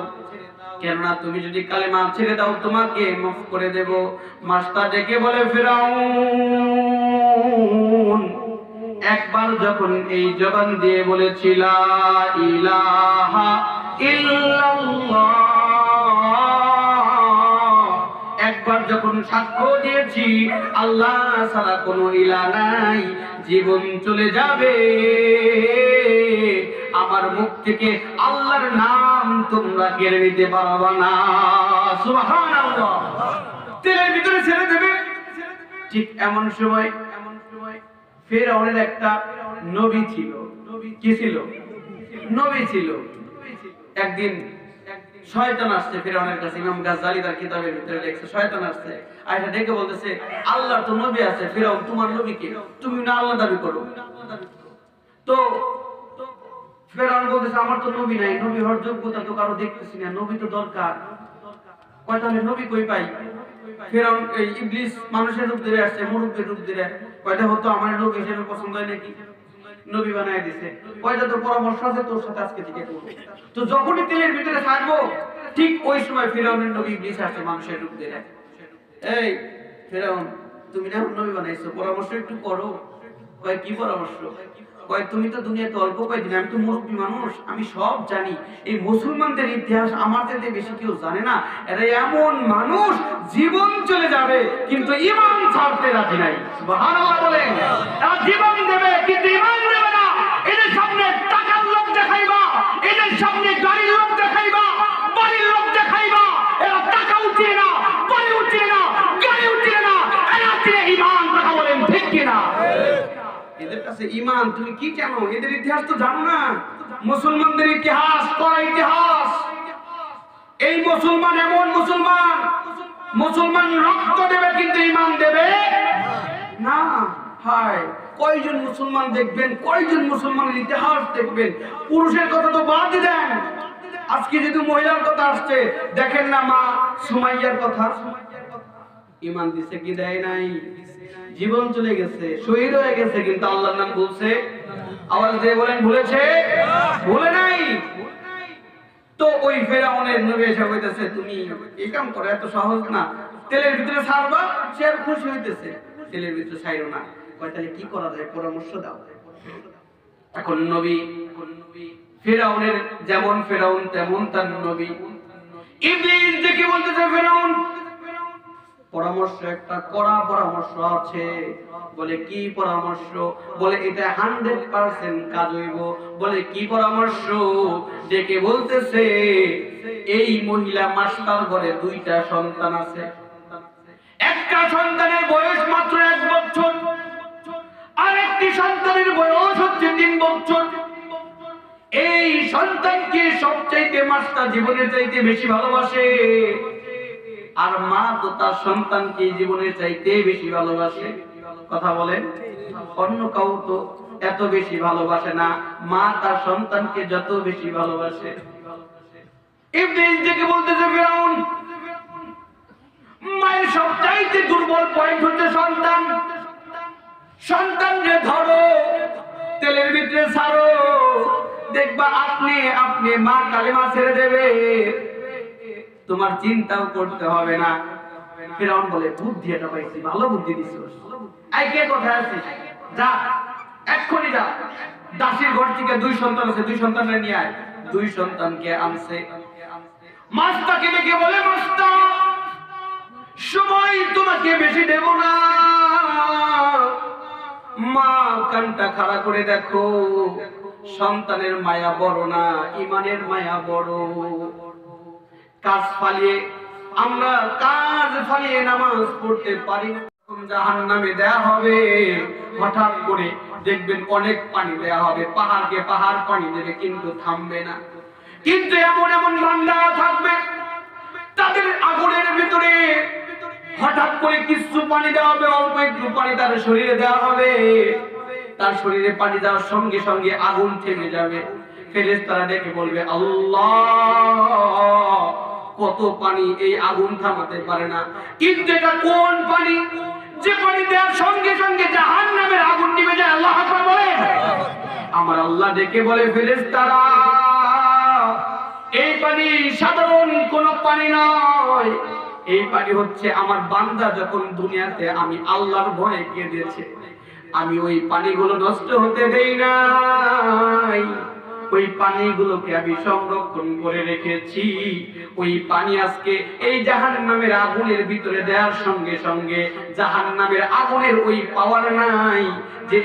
A: কেননা তুমি যদি কালেমা ছেড়ে দাও তোমাকে মাফ করে দেব মাস্টার ডেকে বলে ফিরআউন একবার যখন এই জবান দিয়ে বলেছি লা ইলাহা ইল্লাল্লাহ একবার যখন সাক্ষ্য দিয়েছি আল্লাহ ছাড়া কোনো ইলাহ নাই জীবন চলে যাবে আমার মুখ থেকে আল্লাহর নাম তোমরা কেড়ে নিতে পারবে না সুবহানাল্লাহ তেলের ভিতরে ছেড়ে দেবে ঠিক এমন সময় ফিরআউনের একটা নবী ছিল কি ছিল নবী ছিল একদিন শয়তান আসছে ফিরআউনের কাছে ইমাম গাজ্জালি তার কিতাবের ভিতরে লেখছে শয়তান আসছে আয়েশা ডেকে বলতেছে আল্লাহর তো নবী আছে ফিরআউন তোমার নবী কে তুমি না আল্লাহ দাবি করো তো ফিরআউন বলতেছে আমার তো নবী নাই নবী হওয়ার যোগ্যতা তো কারো দেখতেছি না নবী তো দরকার কয় তাহলে নবী কই পাই ফিরআউন এই ইবলিস মানুষের রূপ ধরে আসছে মুরুব্বির রূপ ধরে কয়টা হতো আমার নবী হিসেবে পছন্দ হয় নাকি নবী বানায় দিয়েছে কয়টা তো পরামর্শ আছে তোর সাথে আজকে থেকে করব তো যখনই তেলের ভিতরে থাকবো ঠিক ওই সময় ফিরআউনের নবী ইবলিস আসছে মানুষের রূপ ধরে এই ফিরআউন তুমি না নবী বানাইছো পরামর্শ একটু করো কয় কি পরামর্শ কয় তুমি তো দুনিয়াতে অল্প কয়েকদিন আমি তো মুরব্বী মানুষ আমি সব জানি এই মুসলমানদের ইতিহাস আমার থেকে বেশি কেউ জানে না এরা এমন মানুষ জীবন চলে যাবে কিন্তু ঈমান ছাড়তে রাজি নাই সুবহানাল্লাহ বলেন এরা জীবন দেবে কিন্তু ঈমান দেবে না এদের সামনে টাকার লোভ দেখাইবা এদের সামনে গাড়ির লোভ দেখাইবা বাড়ির লোভ দেখাইবা এরা টাকা উঠিয়ে না বাড়ি উঠিয়ে না গাড়ি উঠিয়ে না এরা দিয়ে ঈমান কথা বলেন ঠিক কিনা এদের কাছে ঈমান তুমি কি জানো এদের ইতিহাস তো জানো না মুসলমানদের ইতিহাস করা ইতিহাস এই মুসলমান এমন মুসলমান রক্ত দেবে কিন্তু ঈমান দেবে না হায় কয়জন মুসলমান দেখবেন কয়জন মুসলমানের ইতিহাস দেখবেন পুরুষের কথা তো বাদ দেন আজকে যদি মহিলার কথা আসছে দেখেন না মা সুমাইয়ার কথা ঈমান দিছে কি দেয় নাই জীবন চলে গেছে শহীদ হয়ে গেছে কিন্তু আল্লাহর নাম বলছে আওয়াজ দিয়ে বলেন ভুলেছে ভুলে নাই তো ওই ফিরআউনের নবী এসে কইতেছে তুমি এই কাম করো এত সহজ না তেলের ভিতরে ছাড়বা সে আর খুশি হইতেছে তেলের ভিতরে ছাইরো না কয় তাহলে কি করা যায় পরামর্শ দাও এখন নবী ফিরআউনের যেমন ফিরআউন তেমন তার নবী ইবলিস দেখে বলতেছে ফিরআউন পরামর্শ একটা কড়া পরামর্শ আছে বলে কি পরামর্শ বলে এটা 100% কাজ হইব বলে কি পরামর্শ ডেকে বলতেছে এই মহিলা মাস্টার ঘরে দুইটা সন্তান আছে একটা সন্তানের বয়স মাত্র 1 বছর আরেকটি সন্তানের বয়স হচ্ছে 3 বছর এই সন্তানকে সবচাইতে মাস্টার জীবনের চাইতে বেশি ভালোবাসে আর মা তো তার সন্তানকে জীবনের চাইতে বেশি ভালোবাসে কথা বলেন অন্য কাউ তো এত বেশি ভালোবাসে না মা তার সন্তানকে যত বেশি ভালোবাসে ইবলিস দেখে বলতেছে ফিরআউন মায়ের সবচাইতে দুর্বল পয়েন্ট হচ্ছে সন্তানকে ধরো তেলের ভিতরে ছাড়ো দেখবা আপনি আপনি মা কালেমা ছেড়ে দেবে, তোমার চিন্তাও করতে হবে না। ফিরআউন বলে বুদ্ধি এটা পাইছি, ভালো বুদ্ধি দিছিস। এই কে কোথায় আছিস, যা এক্ষুনি যা, দাসীর ঘর থেকে 2 সন্তান আছে, 2 সন্তানকে নিয়ে আয়। 2 সন্তানকে আনছে। মাস্টারকে ডেকে বলে মাস্টার সময় তোমাকে বেশি দেব না, মা কানটা খাড়া করে দেখো, সন্তানের মায়া বড় না, ইমানের মায়া বড়। কাজ ফালিয়ে নামাজ পড়তে পারি না, জাহান্নামে দেয়া হবে। হঠাৎ করে দেখবেন অনেক পানি দেয়া হবে, পাহাড়কে পাহাড় পানি দেবে, কিন্তু থামবে না। কিন্তু এমন এমন বান্দা থাকবে তাদের আগুনের ভিতরে হঠাৎ করে কিছু পানি দেওয়া হবে, অল্প একটু পানি তার শরীরে দেওয়া হবে, তার শরীরে পানি দেওয়ার সঙ্গে সঙ্গে আগুন থেমে যাবে। ফেরেশতারা ডেকে বলবে আল্লাহ, কত পানি, এই আগুন থামাতে পারে না। কিন্তু এটা কোন পানি যে পানি দেওয়ার সঙ্গে সঙ্গে জাহান্নামের আগুন নিভে যায়? আল্লাহু আকবার বলেন। আমার আল্লাহ ডেকে বলে ফেরেশতারা এই পানি সাধারণ কোন পানি নয়, এই পানি হচ্ছে আমার বান্দা যখন দুনিয়াতে আমি আল্লাহর ভয়ে কেঁদেছে, আমি ওই পানিগুলো নষ্ট হতে দেই নাই, ওই পানিগুলোকে আমি সংরক্ষণ করে রেখেছি। ওই পানি আজকে এই জাহান্নামের আগুনের ভিতরে দেওয়ার সঙ্গে সঙ্গে জাহান্নামের আগুনের ওই পাওয়ার নাই যে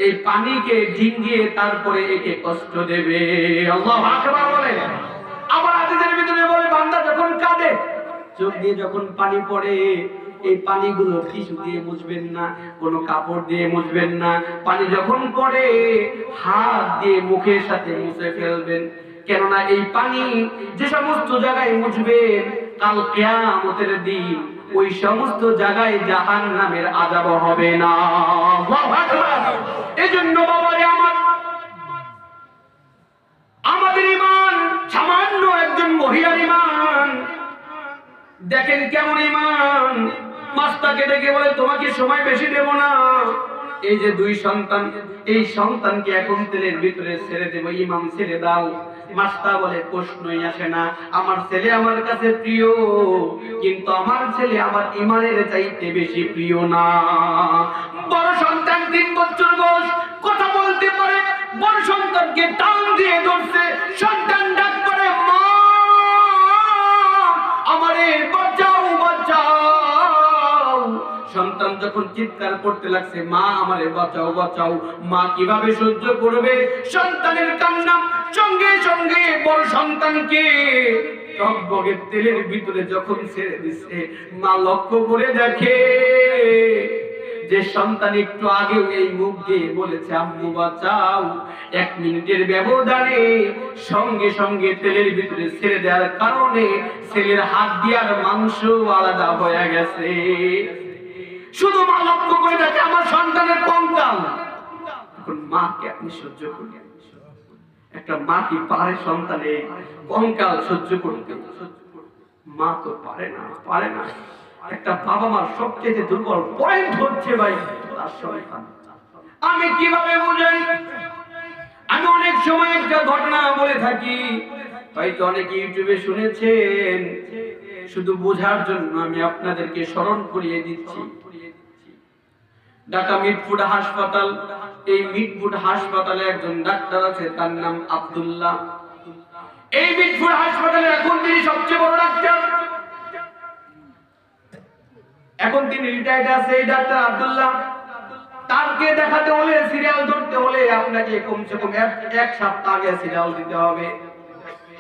A: এই পানিকে ডিঙ্গিয়ে তারপরে একে কষ্ট দেবে। আল্লাহু আকবার বলে। আবার হাদিসের ভিতরে বলে বান্দা যখন কাঁদে, চোখ দিয়ে যখন পানি পড়ে, এই পানিগুলো টিস্যু দিয়ে মুছবেন না, কোনো কাপড় দিয়ে মুছবেন না, পানি যখন পড়ে হাত দিয়ে মুখের সাথে মুছে ফেলবেন। কেননা এই পানি যে সমস্ত জায়গায় মুছবেন, কাল কিয়ামতের দিন ওই সমস্ত জায়গায় জাহান্নামের আযাব হবে না। আল্লাহু আকবার। এজন্য বাবারে আমাদের ঈমান সামান্য একজন মহিলার ঈমান দেখেন কেমন ঈমান। মাস্টারকে ডেকে বলে তোমাকে সময় বেশি দেব না, এই যে 2 সন্তান, এই সন্তানকে এখন তেলের ভিতরে ছেড়ে দেব, ইমাম ছেড়ে দাও। মাস্টার বলে প্রশ্নই আসে না, আমার ছেলে আমার কাছে প্রিয়, কিন্তু আমার ছেলে আমার ঈমানের চাইতে বেশি প্রিয় না। বড় সন্তান 3 বছর বয়স, কথা বলতে পারে, বড় সন্তানকে টান দিয়ে ধরছে, সন্তান ডাক করে মা আমারে বাঁচাও বাঁচাও। সন্তান যখন চিৎকার করতে লাগছে মা আমারে বাঁচাও বাঁচাও, মা কিভাবে সহ্য করবে সন্তানের কান্না? সঙ্গে সঙ্গে বড় সন্তানকে টকবগের তেলের ভিতরে যখন ছেড়ে দিচ্ছে, মা লক্ষ্য করে দেখে যে সন্তান একটু আগেও এই মুখ দিয়ে বলেছে আম্মু বাঁচাও, 1 মিনিটের ব্যবধানে সঙ্গে সঙ্গে তেলের ভিতরে ছেড়ে দেওয়ার কারণে ছেলের হাত দিয়ার মাংস আলাদা হয়ে গেছে। শুধু মা লক্ষ্য করে দেখে আমার সন্তানের কঙ্কাল। এখন মাকে আপনি সহ্য করবেন? একটা মা কি পারে সন্তানের কঙ্কাল সহ্য করতে? মা তো পারে না। একটা বাবা মার সবচেয়ে দুর্বল পয়েন্ট হচ্ছে ভাই তার সন্তান। আমি কিভাবে বুঝাই? আমি অনেক সময় একটা ঘটনা বলে থাকি, হয়তো অনেকে ইউটিউবে শুনেছেন, শুধু বোঝার জন্য আমি আপনাদেরকে স্মরণ করিয়ে দিচ্ছি। ঢাকা মিটফুড হাসপাতাল, এই মিটফুড হাসপাতালে একজন ডাক্তার আছে, তার নাম আব্দুল্লাহ। এই মিটফুড হাসপাতালে এখন তিনি সবচেয়ে বড় ডাক্তার, এখন তিনি রিটায়ার্ড আছে। এই ডাক্তার আব্দুল্লাহ, তারকে দেখাতে হলে, সিরিয়াল ধরতে হলে আপনাকে কমসে কম 1 সপ্তাহ আগে সিরিয়াল দিতে হবে,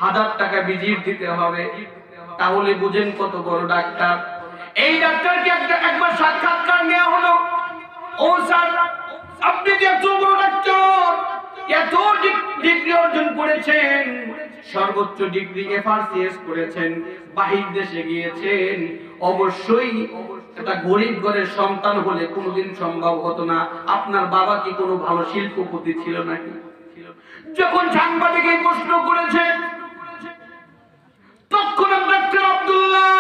A: 1000 টাকা ভিজিট দিতে হবে, তাহলে বুঝেন কত বড় ডাক্তার। এই ডাক্তারকে একবার সাক্ষাৎকার নেওয়া হলো, ও স্যার আপনি যে এত বড় ডাক্তার, এত ডিগ্রি অর্জন করেছেন, সর্বোচ্চ ডিগ্রি এফআরসিএস করেছেন, বাহির দেশে গিয়েছেন, অবশ্যই একটা গরিব ঘরের সন্তান হলে কোনোদিন সম্ভব হতো না। আপনার বাবা কি কোনো ভালো শিল্পপতি ছিল নাকি? যখন সাংবাদিক এই প্রশ্ন করেছে, তখন ডাক্তার আব্দুল্লাহ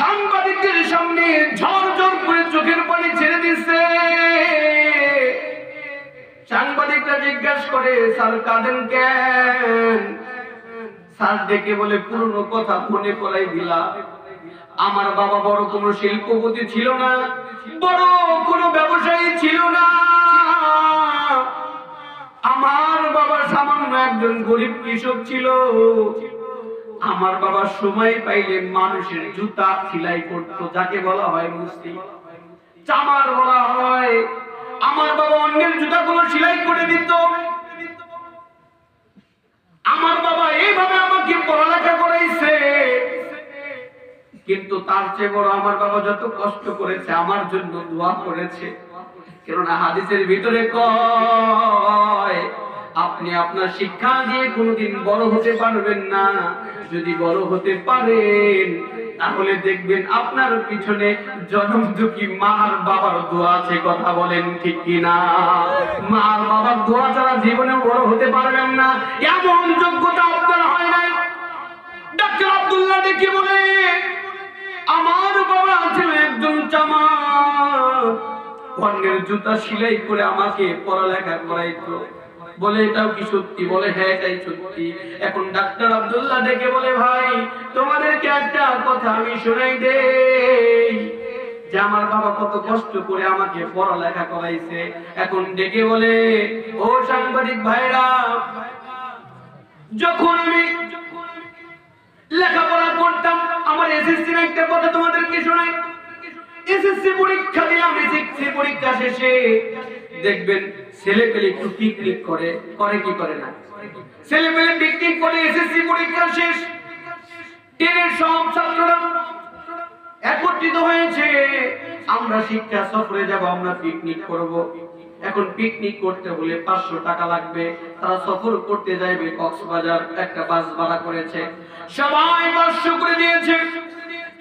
A: সাংবাদিকদের সামনে ঝরঝর করে চোখের পানি ছেড়ে দিচ্ছে। সাংবাদিকরা ডাক্তার জিজ্ঞাসা করে, স্যার কাঁদেন কেন? স্যার ডেকে বলে, পুরনো কথা মনে করাই দিলা। আমার বাবা বড় কোনো শিল্পপতি ছিল না, বড় কোনো ব্যবসায়ী ছিল না। আমার বাবা সামান্য একজন গরিব কৃষক ছিল। আমার বাবা সময় পাইলে মানুষের জুতা সেলাই করতো, যাকে বলা হয় মুস্তি, চামার বলা হয়। আমার বাবা অন্যের জুতাগুলো সেলাই করে দিত। আমার বাবা এইভাবে আমাকে পড়ালেখা করাইছে। কিন্তু তার চেয়ে বড় আমার বাবা যত কষ্ট করেছে আমার জন্য দোয়া করেছে। কেননা হাদিসের ভিতরে কয়, আপনি আপনার শিক্ষা দিয়ে কোনোদিন বড় হতে পারবেন না। যদি বড় হতে পারেন তাহলে দেখবেন আপনার পিছনে জনম দুঃখী মার বাবার দোয়া আছে। কথা বলেন ঠিক কিনা? মার বাবার দোয়া ছাড়া জীবনে বড় হতে পারবেন না। এমন যোগ্যতা আপনার হয় নাই। ডাক্তার আব্দুল্লাহ ডেকে বলে, আমার বাবা ছিল একজন চামার, অন্যের জুতা সেলাই করে আমাকে পড়ালেখা করাইতো। বলে, এটাও কি সত্যি? বলে, হ্যাঁ এটাই সত্যি। এখন ডাক্তার আব্দুল্লাহ ডেকে বলে, ভাই তোমাদেরকে একটা কথা আমি শোনাই দেই, যে আমার বাবা কত কষ্ট করে আমাকে পড়ালেখা করাইছে। এখন ডেকে বলে, ও সাংবাদিক ভাইরা, যখন আমি লেখাপড়া করতাম, আমার এসএসসির একটা কথা তোমাদেরকে শোনাই। এসএসসি পরীক্ষা দিলাম, এসএসসি পরীক্ষা শেষে দেখবেন ছেলে পেলে একটু পিকনিক করে, করে কি করে না? ছেলে পেলে পিকনিক করে। এসএসসি পরীক্ষা শেষ, ট্রেনের সব ছাত্ররা একত্রিত হয়েছে, আমরা শিক্ষা সফরে যাব, আমরা পিকনিক করব। এখন পিকনিক করতে হলে 500 টাকা লাগবে। তারা সফর করতে যাবে কক্সবাজার, একটা বাস ভাড়া করেছে, সবাই 500 করে দিয়েছে।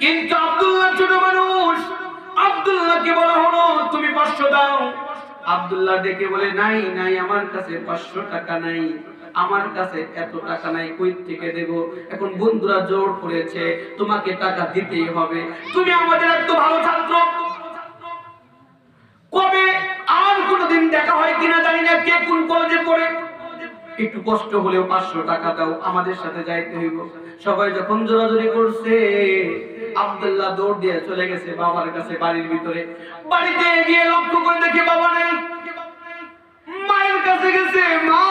A: কিন্তু আব্দুল্লাহ ছোট মানুষ, আব্দুল্লাহকে বলা হলো তুমি 500 দাও। আব্দুল্লাহ ডেকে বলে, নাই নাই, আমার কাছে 500 টাকা নাই, আমার কাছে এত টাকা নাই, কই থেকে দেব? এখন বন্ধুরা জোর করেছে, তোমাকে টাকা দিতেই হবে, তুমি আমাদের এত ভালো ছাত্র। কবে আর কোনদিন দেখা হয় কিনা জানি না, কে কোন কলেজে পড়ে, একটু কষ্ট হলেও 500 টাকা দাও, আমাদের সাথে যাইতে হইব। সবাই যখন জোরাজোরি করছে, আব্দুল্লাহ দৌড় দিয়ে চলে গেছে বাবার কাছে, বাড়ির ভিতরে। বাড়িতে গিয়ে লক্ষ্য করে দেখে বাবা নেই। মায়ের কাছে গেছে, মা,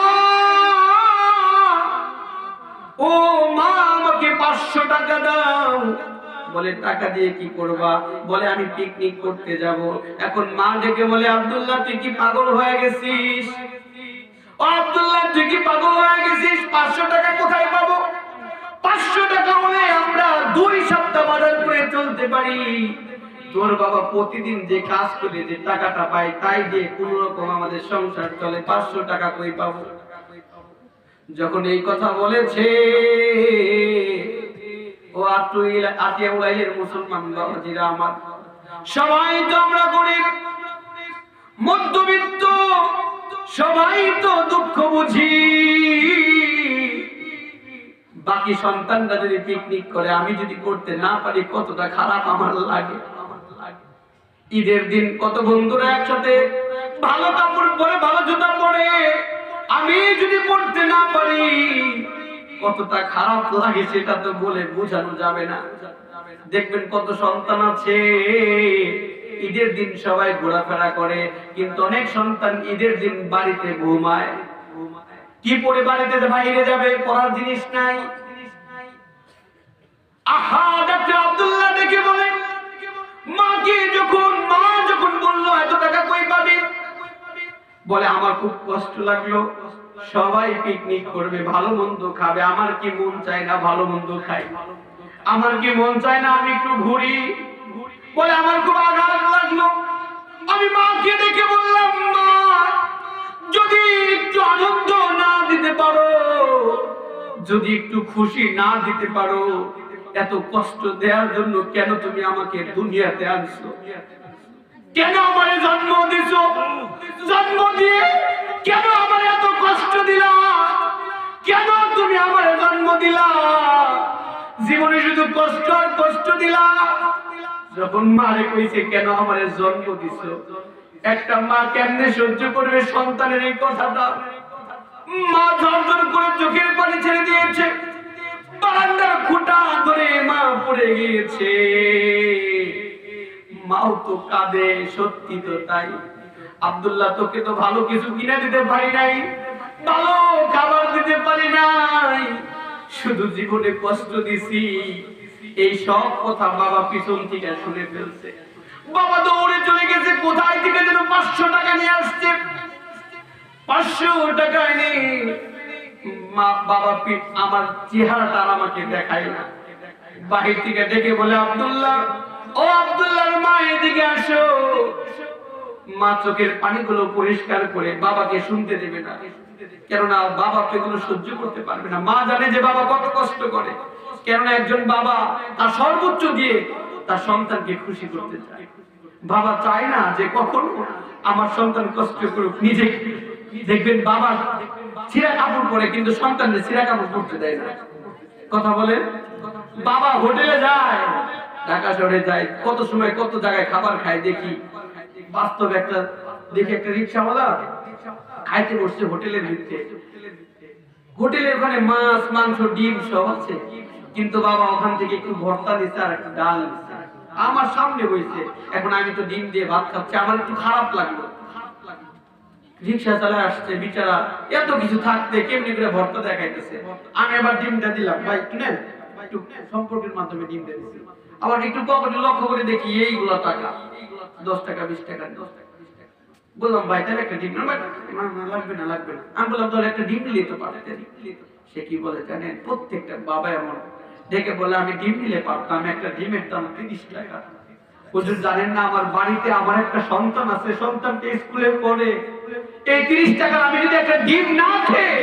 A: ও মা, আমাকে 500 টাকা দাও। বলে, টাকা দিয়ে কি করবা? বলে, আমি পিকনিক করতে যাব। এখন মা ডেকে বলে, আব্দুল্লাহ তুই কি পাগল হয়ে গেছিস? ও আব্দুল্লাহ তুই কি পাগল হয়ে গেছিস? 500 টাকা কোথায় পাবো? 500 টাকা হলে আমরা 2 সপ্তাহ বাজার করে চলতে পারি। তোর বাবা প্রতিদিন যে কাজ করে যে টাকাটা পায়, তাই দিয়ে কোন রকম আমাদের সংসার চলে, 500 টাকা কই পাবো? যখন এই কথা বলেছে, ও আতিয়া উলাইলের মুসলমান বাবাজিরা আমার, সবাই তো আমরা গরিব মধ্যবিত্ত, সবাই তো দুঃখ বুঝি। বাকি সন্তানরা যদি পিকনিক করে, আমি যদি করতে না পারি, কতটা খারাপ আমার লাগে। ঈদের দিন কত বন্ধুরা একসাথে ভালো কাপড় পরে, ভালো জুতা পরে, আমি যদি পড়তে না পারি, কতটা খারাপ লাগে সেটা তো বলে বোঝানো যাবে না। দেখবেন কত সন্তান আছে ঈদের দিন সবাই ঘোরাফেরা করে, কিন্তু অনেক সন্তান ঈদের দিন বাড়িতে ঘুমায়। কি পরে বাড়িতে বাইরে যাবে? পড়ার জিনিস নাই। আহা, ডাক্তার আব্দুল্লাহ ডেকে বলে, মাকে মা যখন বললো এত টাকা কই পাবি? বলে, আমার খুব কষ্ট লাগলো, সবাই পিকনিক করবে, ভালো মন্দ খাবে, আমার কি মন চায় না ভালো মন্দ খাই? আমার কি মন চায় না আমি একটু ঘুরি? বলে, আমার খুব আঘাত লাগলো। আমি মাকে ডেকে বললাম, মা যদি একটু আনন্দ না দিতে পারো, যদি একটু খুশি না দিতে পারো, এত কষ্ট দেওয়ার জন্য কেন তুমি আমাকে দুনিয়াতে আনছো? কেন আমারে জন্ম দিছো? জন্ম দিয়ে কেন আমারে এত কষ্ট দিলা? কেন তুমি আমারে জন্ম দিলা? জীবনে শুধু কষ্ট আর কষ্ট দিলা। যখন মারে কইছে কেন আমারে জন্ম দিছো, একটা মা কেমনে সহ্য করবে সন্তানের এই কথাটা? মা ঝরঝর করে চোখের পানি ছেড়ে দিয়েছে, বারান্দার খুঁটা ধরে মা পড়ে গিয়েছে। মাও তো কাঁদে, সত্যি তো তাই। আব্দুল্লাহ, তোকে তো ভালো কিছু কিনে দিতে পারি নাই, ভালো খাবার দিতে পারি নাই, শুধু জীবনে কষ্ট দিছি। এই সব কথা বাবা পিছন থেকে শুনে ফেলছে। বাবা দৌড়ে চলে গেছে, কোথায় থেকে যেন 500 টাকা নিয়ে আসছে। 500 টাকা এনে মা বাবা আমার চেহারাটা আমাকে দেখায় না, বাহির থেকে ডেকে বলে, আব্দুল্লাহ, ও আব্দুল্লাহর মা, এদিকে আসো। মা চোখের পানিগুলো পরিষ্কার করে বাবাকে শুনতে দেবে না, কেননা বাবা তো এগুলো সহ্য করতে পারবে না। মা জানে যে বাবা কত কষ্ট করে, কেননা একজন বাবা তার সর্বোচ্চ দিয়ে তার সন্তানকে খুশি করতে চায়। বাবা চায় না যে কখনো আমার সন্তান কষ্ট করুক। নিজে দেখবেন বাবা ছিঁড়া কাপড় পরে, কিন্তু সন্তানদের ছিঁড়া কাপড় পরতে দেয় না। কথা বলে, বাবা হোটেলে যায়, ঢাকা শহরে যায়, কত সময় কত জায়গায় খাবার খায় দেখি। বাস্তব একটা দেখি, একটা রিক্সাওয়ালা খাইতে বসছে হোটেলের ভিতরে। হোটেলের ওখানে মাছ, মাংস, ডিম সব আছে, কিন্তু বাবা ওখান থেকে একটু ভর্তা দিচ্ছে আর একটু ডাল দিচ্ছে। আমার সামনে বসে, এখন আমি তো ডিম দিয়ে ভাত খাচ্ছি, আমার একটু খারাপ লাগলো। রিক্সা চালায় আসছে বিচারা, এত কিছু থাকতে কেমনি করে ভর্তা দেখাইতেছে। আমি আবার ডিমটা দিলাম, ভাই একটু নেন, একটু সম্পর্কের মাধ্যমে ডিমটা দিচ্ছি। আবার একটু পকেটে লক্ষ্য করে দেখি এইগুলো টাকা, 10 টাকা 20 টাকা। বললাম, ভাই তাহলে একটা ডিম, না লাগবে না, লাগবে না। আমি বললাম, তাহলে একটা ডিম নিলে তো পারতেন। সে কি বলে জানেন, প্রত্যেকটা বাবা এমন দেখে বলে, আমি ডিম নিলে পারতাম, একটা ডিমের দাম 30 টাকা। হুজুর জানেন না, আমার বাড়িতে আমার একটা সন্তান আছে, সন্তানকে স্কুলে পড়ে, এই 30 টাকা আমি যদি একটা ডিম না খেয়ে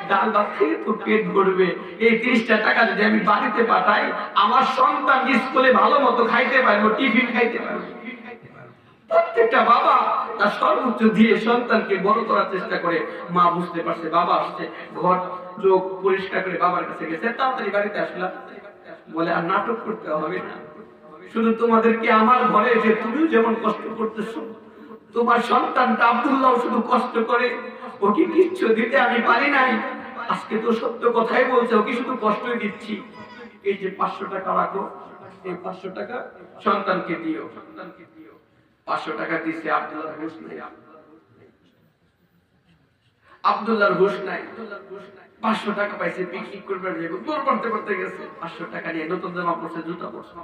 A: ডাল ভাত খেয়ে তো পেট ভরবে। এই 30টা টাকা যদি আমি বাড়িতে পাঠাই, আমার সন্তান স্কুলে ভালো মতো খাইতে পারবো, টিফিন খাইতে পারবো। প্রত্যেকটা বাবা তার সর্বোচ্চ দিয়ে সন্তানকে বড় করার চেষ্টা করে। মা বুঝতে পারছে বাবা আসছে, ঘর চোখ পরিষ্কার করে বাবার কাছে গেছে, তাড়াতাড়ি বাড়িতে আসলাম। বলে, আর নাটক করতে হবে না, শুধু তোমাদেরকে আমার ঘরে এসে তুমিও যেমন কষ্ট করতেছো, তোমার সন্তানটা আব্দুল্লাহ শুধু কষ্ট করে, ওকে কিচ্ছু দিতে আমি পারি নাই। আজকে তো সত্য কথাই বলছে, ওকে শুধু কষ্টই দিচ্ছি। এই যে 500 টাকা রাখো, এই 500 টাকা সন্তানকে দিও। 500 টাকা দিছে, আব্দুল্লাহর হুঁশ নাই। আব্দুল্লাহর হুঁশ নাই। 500 টাকা পাইছে, পিকনিক করবে যাবে, দৌড় করতে করতে গেছে। 500 টাকা নিয়ে নতুন জামা পরছে, জুতা পরছে।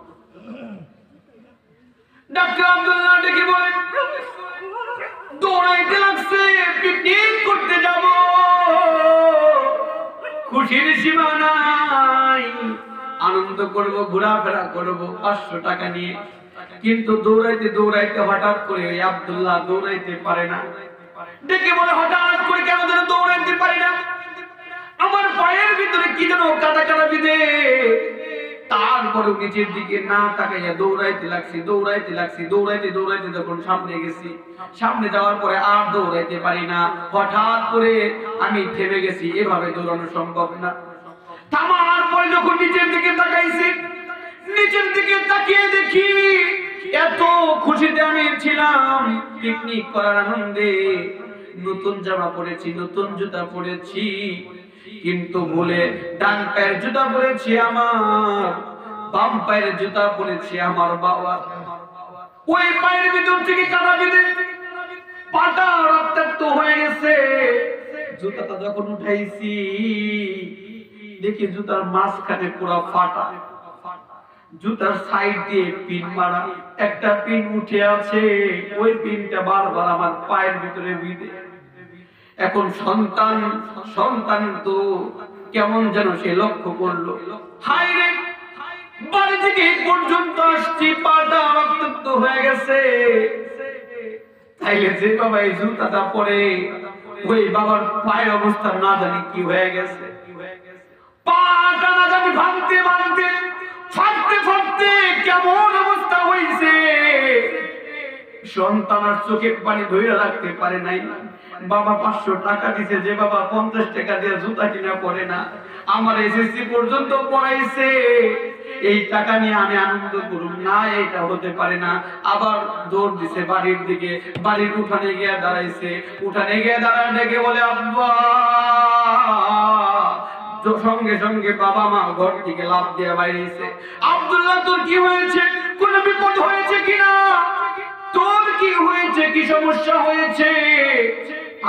A: ডাক্তার আব্দুল্লাহ ডেকে বলে, দৌড়াইতে লাগছে, পিকনিক করতে যাব, খুশির সীমা নাই, আনন্দ করব, ঘোরাফেরা করব 500 টাকা নিয়ে। কিন্তু দৌড়াইতে দৌড়াইতে হঠাৎ করে ওই আব্দুল্লাহ দৌড়াইতে পারে না। ডেকে বলে, হঠাৎ করে কেন যেন দৌড়াইতে পারি না, আমার পায়ের ভিতরে কি যেন কাটা কাটা বিঁধে। তারপরে নিচের দিকে না তাকাইয়া দৌড়াইতে লাগছি, দৌড়াইতে লাগছি, দৌড়াইতে দৌড়াইতে যখন সামনে গেছি, সামনে যাওয়ার পরে আর দৌড়াইতে পারি না। হঠাৎ করে আমি থেমে গেছি, এভাবে দৌড়ানো সম্ভব না। থামার পরে যখন নিচের দিকে তাকাইছি, নিচের দিকে তাকিয়ে দেখি এত খুশিতে আমি ছিলাম, পিকনিক করার আনন্দে নতুন জামা পরেছি, নতুন জুতা পরেছি, কিন্তু ভুলে ডান পায়ের জুতা পরেছি আমার, বাম পায়ের জুতা পরেছি আমার বাবা। ওই পায়ের ভিতর থেকে কাটা বেঁধে পাটা রক্তাক্ত হয়ে গেছে। জুতাটা যখন উঠাইছি দেখি জুতার মাঝখানে পুরো ফাটা, জুতার সাইড দিয়ে পিন মারা, একটা পিন উঠে আছে, ওই পিনটা বারবার আমার পায়ের ভিতরে বিঁধে। এখন সন্তান সন্তান তো কেমন যেন সে লক্ষ্য করলো, হায় রে, বাড়ি থেকে পর্যন্ত আসছি, পাটা রক্তাক্ত হয়ে গেছে। তাইলে যে বাবা এই জুতাটা পরে, ওই বাবার পায়ের অবস্থা না জানি কি হয়ে গেছে। পাটা না জানি ভাঙতে ভাঙতে, ফাটতে ফাটতে কেমন অবস্থা হয়েছে। সন্তান আর চোখের পানি ধরে রাখতে পারে নাই। বাবা 500 টাকা দিছে, যে বাবা 50 টাকা দিয়ে জুতা কিনা পরে না, আমার এসএসসি পর্যন্ত পড়াইছে, এই টাকা নিয়ে আমি আনন্দ করুম না, এটা হতে পারে না। আবার দৌড় দিছে বাড়ির দিকে, বাড়ির উঠানে গিয়ে দাঁড়াইছে, উঠানে গিয়ে দাঁড়ায় ডেকে বলে আব্বা। সঙ্গে সঙ্গে বাবা মা ঘর থেকে লাফ দিয়ে বাইরেছে। আব্দুল্লাহ তোর কি হয়েছে? কোন বিপদ হয়েছে কিনা? তোর কি হয়েছে? কি সমস্যা হয়েছে?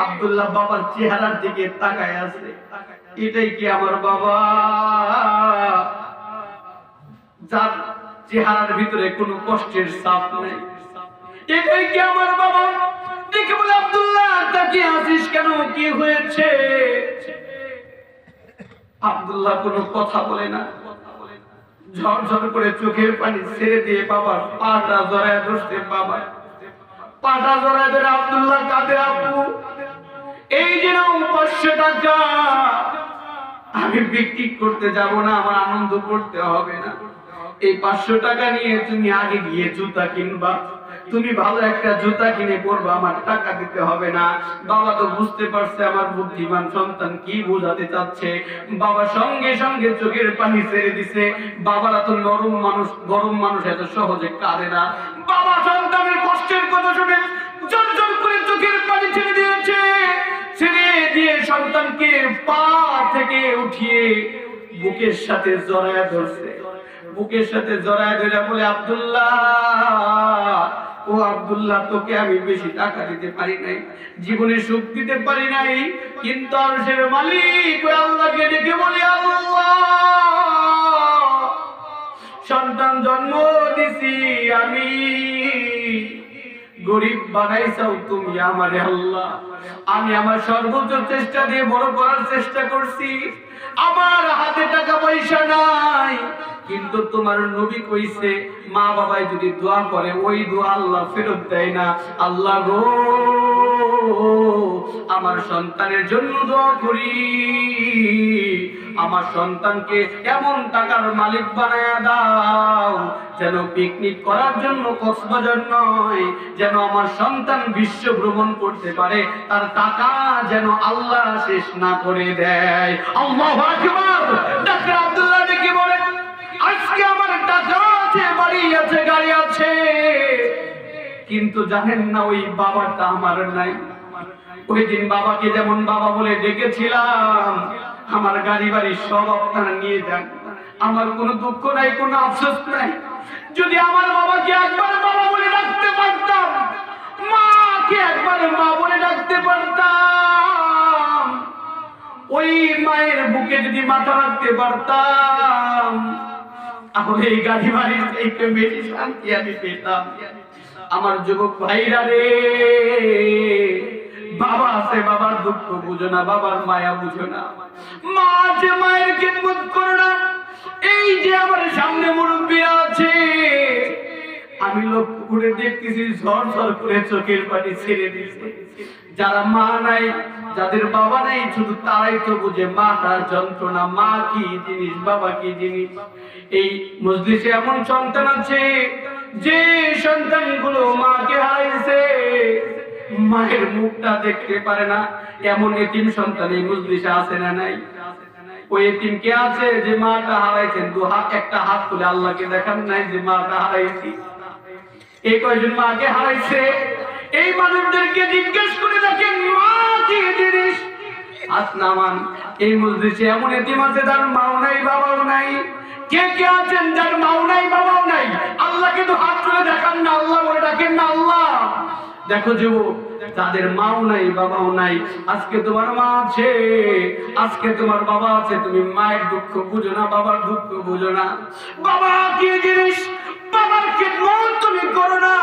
A: আব্দুল্লাহ বাবার চেহারার দিকে তাকায় আছে। এটাই কি আমার বাবা, যার চেহারার ভিতরে কোনো কষ্টের ছাপ নেই? এটাই কি আমার বাবা? দেখে বলে আব্দুল্লাহ তাকিয়ে আছিস কেন? কি হয়েছে? আব্দুল্লাহ কোনো কথা বলে না, ঝরঝর করে চোখের পানি ছেড়ে দিয়ে বাবার পাটা জড়ায় ধরছে। বাবা পাটা জড়ায় ধরে আব্দুল্লাহ কাঁদে, আব্বু এই যে 500 টাকা আমি বিক্রি করতে যাব না, আমার আনন্দ করতে হবে না। এই 500 টাকা নিয়ে তুমি আগে গিয়ে জুতা কিনবা, তুমি ভালো একটা জুতা কিনে পরবা, আমার টাকা দিতে হবে না। বাবা তো বুঝতে পারছে আমার বুদ্ধিমান সন্তান কি বোঝাতে চাচ্ছে। বাবা সঙ্গে সঙ্গে চোখের পানি ছেড়ে দিছে। বাবারা তো নরম মানুষ, গরম মানুষ, এত সহজে কাঁদে না। বাবা সন্তানের কষ্টের কথা শুনে জল করে চোখের পানি ছেড়ে দিয়েছে। ছেড়ে দিয়ে সন্তানকে পা থেকে উঠিয়ে বুকের সাথে জড়ায় ধরছে। বুকের সাথে জড়ায় ধরে বলে আব্দুল্লাহ, ও আব্দুল্লাহ তোকে আমি বেশি টাকা দিতে পারি নাই, জীবনে সুখ দিতে পারি নাই, কিন্তু আরশের মালিক ওই আল্লাহকে ডেকে বলি আল্লাহ সন্তান জন্ম দিছি আমি, গরিব বানাইছাও তুমি আমারে আল্লাহ। আমি আমার সর্বোচ্চ চেষ্টা দিয়ে বড় করার চেষ্টা করছি। আমার হাতে টাকা পয়সা নাই, কিন্তু তোমার নবী কইছে মা বাবাই যদি দোয়া করে ওই দোয়া আল্লাহ ফেরত দেয় না। আল্লাহ গো আমার সন্তানের জন্য দোয়া করি, আমার সন্তানকে এমন টাকার মালিক বানায়া দাও যেন পিকনিক করার জন্য কক্সবাজার নয়, যেন আমার সন্তান বিশ্ব ভ্রমণ করতে পারে, তার টাকা যেন আল্লাহ শেষ না করে দেয়। আল্লাহু আকবার। ডাক্তার আব্দুল্লাহ ডেকে বলে আজকে আমার টাকা আছে, বাড়ি আছে, গাড়ি আছে, কিন্তু জানেন না ওই বাবাটা আমার নাই। ওই দিন বাবাকে যেমন বাবা বলে ডেকেছিলাম, আমার গাড়ি বাড়ি সব আপনারা নিয়ে যান, আমার কোনো দুঃখ নাই, কোনো আফসোস নাই। যদি আমার বাবাকে একবার বাবা বলে ডাকতে পারতাম, মাকে একবার মা বলে ডাকতে পারতাম, ওই মায়ের বুকে যদি মাথা রাখতে পারতাম, তাহলে এই গাড়ি বাড়ির থেকে বেশি শান্তি আমি পেতাম। আমার যুবক ভাইরা রে, বাবা আছে, বাবার দুঃখ বুঝো না, বাবার মায়া বুঝো না, মা যে মায়ের খেদমত করো না। এই যে আমার সামনে মুরব্বী আছে, আমি লক্ষ্য করে দেখতেছি ঝরঝর করে চোখের পানি ছেড়ে দিয়েছে। যারা মা নাই, যাদের বাবা নাই, শুধু তারাই তো বুঝে মা তার যন্ত্রণা, মা কি জিনিস, বাবা কি জিনিস। এই মজলিসে এমন সন্তান আছে যে সন্তানগুলো মাকে হারাইছে, মায়ের মুখটা দেখতে পারে না। এমন এতিম সন্তান এই মজলিসে আছে না নাই? ওই এতিম কে আছে যে মাটা হারাইছেন? দু হাত, একটা হাত তুলে আল্লাহকে দেখান নাই যে মাটা হারাইছি। এই কয়জন মাকে হারাইছে? এই মানুষদেরকে জিজ্ঞেস করে দেখেন মা কি জিনিস। হাত নামান। এই মজলিসে এমন এতিম আছে যার মাও নাই, বাবাও নাই। কে কে আছেন যার মাও নাই, বাবাও নাই? আল্লাহকে তো হাত তুলে দেখান না, আল্লাহ বলে ডাকেন না আল্লাহ। দেখো যুবক, যাদের মাও নাই, বাবাও নাই, আজকে তোমার মা আছে, আজকে তোমার বাবা আছে, তুমি মায়ের দুঃখ বুঝো না, বাবার দুঃখ বুঝো না। বাবা কি জিনিস, বাবার খেদমত তুমি করো না,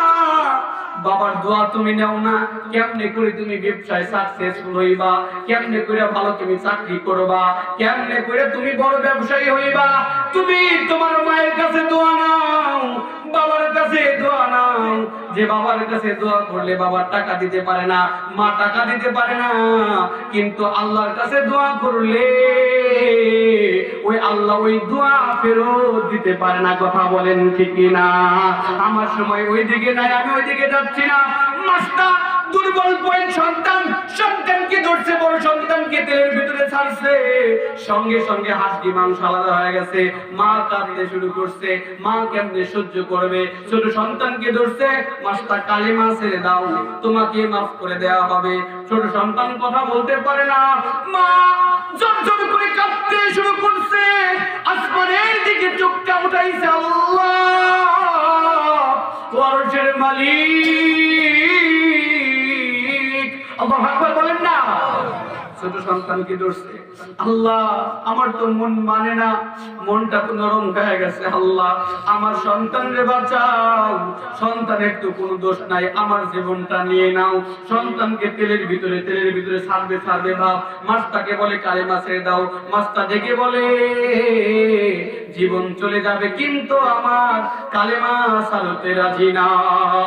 A: বাবার দোয়া তুমি নাও না। কেমনে করে তুমি ব্যবসায় সাকসেসফুল হইবা, কেমনে করে ভালো তুমি চাকরি করবা, কেমনে করে তুমি বড় ব্যবসায়ী হইবা, তুমি তোমার মায়ের কাছে দোয়া নাও, বাবার কাছে দোয়া নাও। যে বাবার কাছে দোয়া করলে বাবা টাকা দিতে পারে না, মা টাকা দিতে পারে না, কিন্তু আল্লাহর কাছে দোয়া করলে ওই আল্লাহ ওই দোয়া ফেরত দিতে পারে না। কথা বলেন ঠিক না? আমার সময় ওই দিকে নাই, আমি ওই দিকে যাচ্ছি না। মাস্টার দুর্বল পয়েন্ট সন্তান, সন্তানকে ধরছে, বড় সন্তানকে তেলের ভিতরে ছাড়ছে। সঙ্গে সঙ্গে হাড্ডি মাংস আলাদা হয়ে গেছে। মা কাঁদতে শুরু করছে, মা কেমনে সহ্য করবে? ছোট সন্তানকে ধরছে, মাস্তা কালেমা ছেড়ে দাও, তোমাকে মাফ করে দেওয়া হবে। ছোট সন্তান কথা বলতে পারে না, মা জোর করে কাঁদতে শুরু করছে, আসমানের দিকে চোখটা উঠাইছে। আল্লাহ আরশের মালিক, আল্লাহু আকবার বলেন না। ছোট সন্তানকে ধরছে, আল্লাহ আমার তো মন মানে না, মনটা তো নরম হয়ে গেছে, আল্লাহ আমার সন্তানরে বাঁচাও, সন্তানের তো কোনো দোষ নাই, আমার জীবনটা নিয়ে নাও। সন্তানকে তেলের ভিতরে ছাড়বে ভাব। মাস্তাকে বলে কালেমা ছেড়ে দাও। মাস্তা ডেকে বলে জীবন চলে যাবে কিন্তু আমার কালেমা ছাড়তে রাজি না।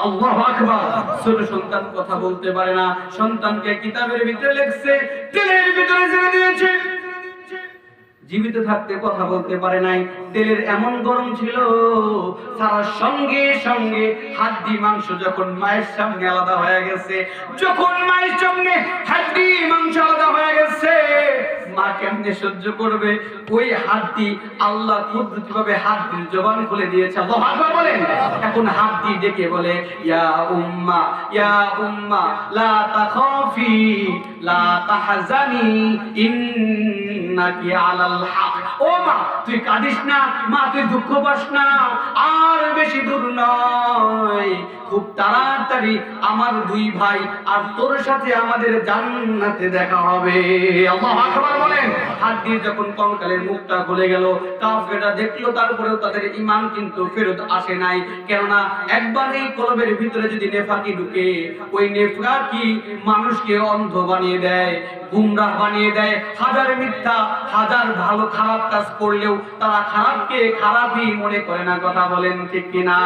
A: আল্লাহু আকবার। ছোট সন্তান কথা বলতে পারে না, সন্তানকে কিতাবের ভিতরে লিখছে, তেলের ভিতরে ছেড়ে দিয়েছে। জীবিত থাকতে কথা বলতে পারে নাই, তেলের এমন গরম ছিল, তার সঙ্গে সঙ্গে হাড্ডি মাংস যখন মায়ের সামনে আলাদা হয়ে গেছে, যখন মায়ের সামনে হাড্ডি মাংস আলাদা হয়ে গেছে, মা কেমনে সহ্য করবে? ওই হাড্ডি আল্লাহ কুদরতিভাবে হাড্ডির জবান খুলে দিয়েছে। আল্লাহু আকবার বলেন। এখন হাড্ডি ডেকে বলে ইয়া উম্মা লা তাখাফি লা তাহজানি ইন্নাকি আলাল হক। ও মা তুই কাঁদিস না, মা তুই দুঃখ পাস না, আর বেশি দূর নয়, খুব তাড়াতাড়ি আমার দুই ভাই আর তোর সাথে আমাদের জান্নাতে দেখা হবে। আল্লাহু আকবার বলেন। হাড্ডির যখন কঙ্কালের মুখটা খুলে গেল, কাফেররা দেখলো, তারপরেও তাদের ঈমান কিন্তু ফেরত আসে নাই। কেননা একবার এই কলবের ভিতরে যদি নেফাকি ঢুকে, ওই নেফাকি মানুষকে অন্ধ বানিয়ে দেয়, গুমরাহ বানিয়ে দেয়। হাজার মিথ্যা, হাজার ভালো খারাপ কাজ করলেও তারা খারাপকে খারাপই মনে করে না। কথা বলেন ঠিক কিনা?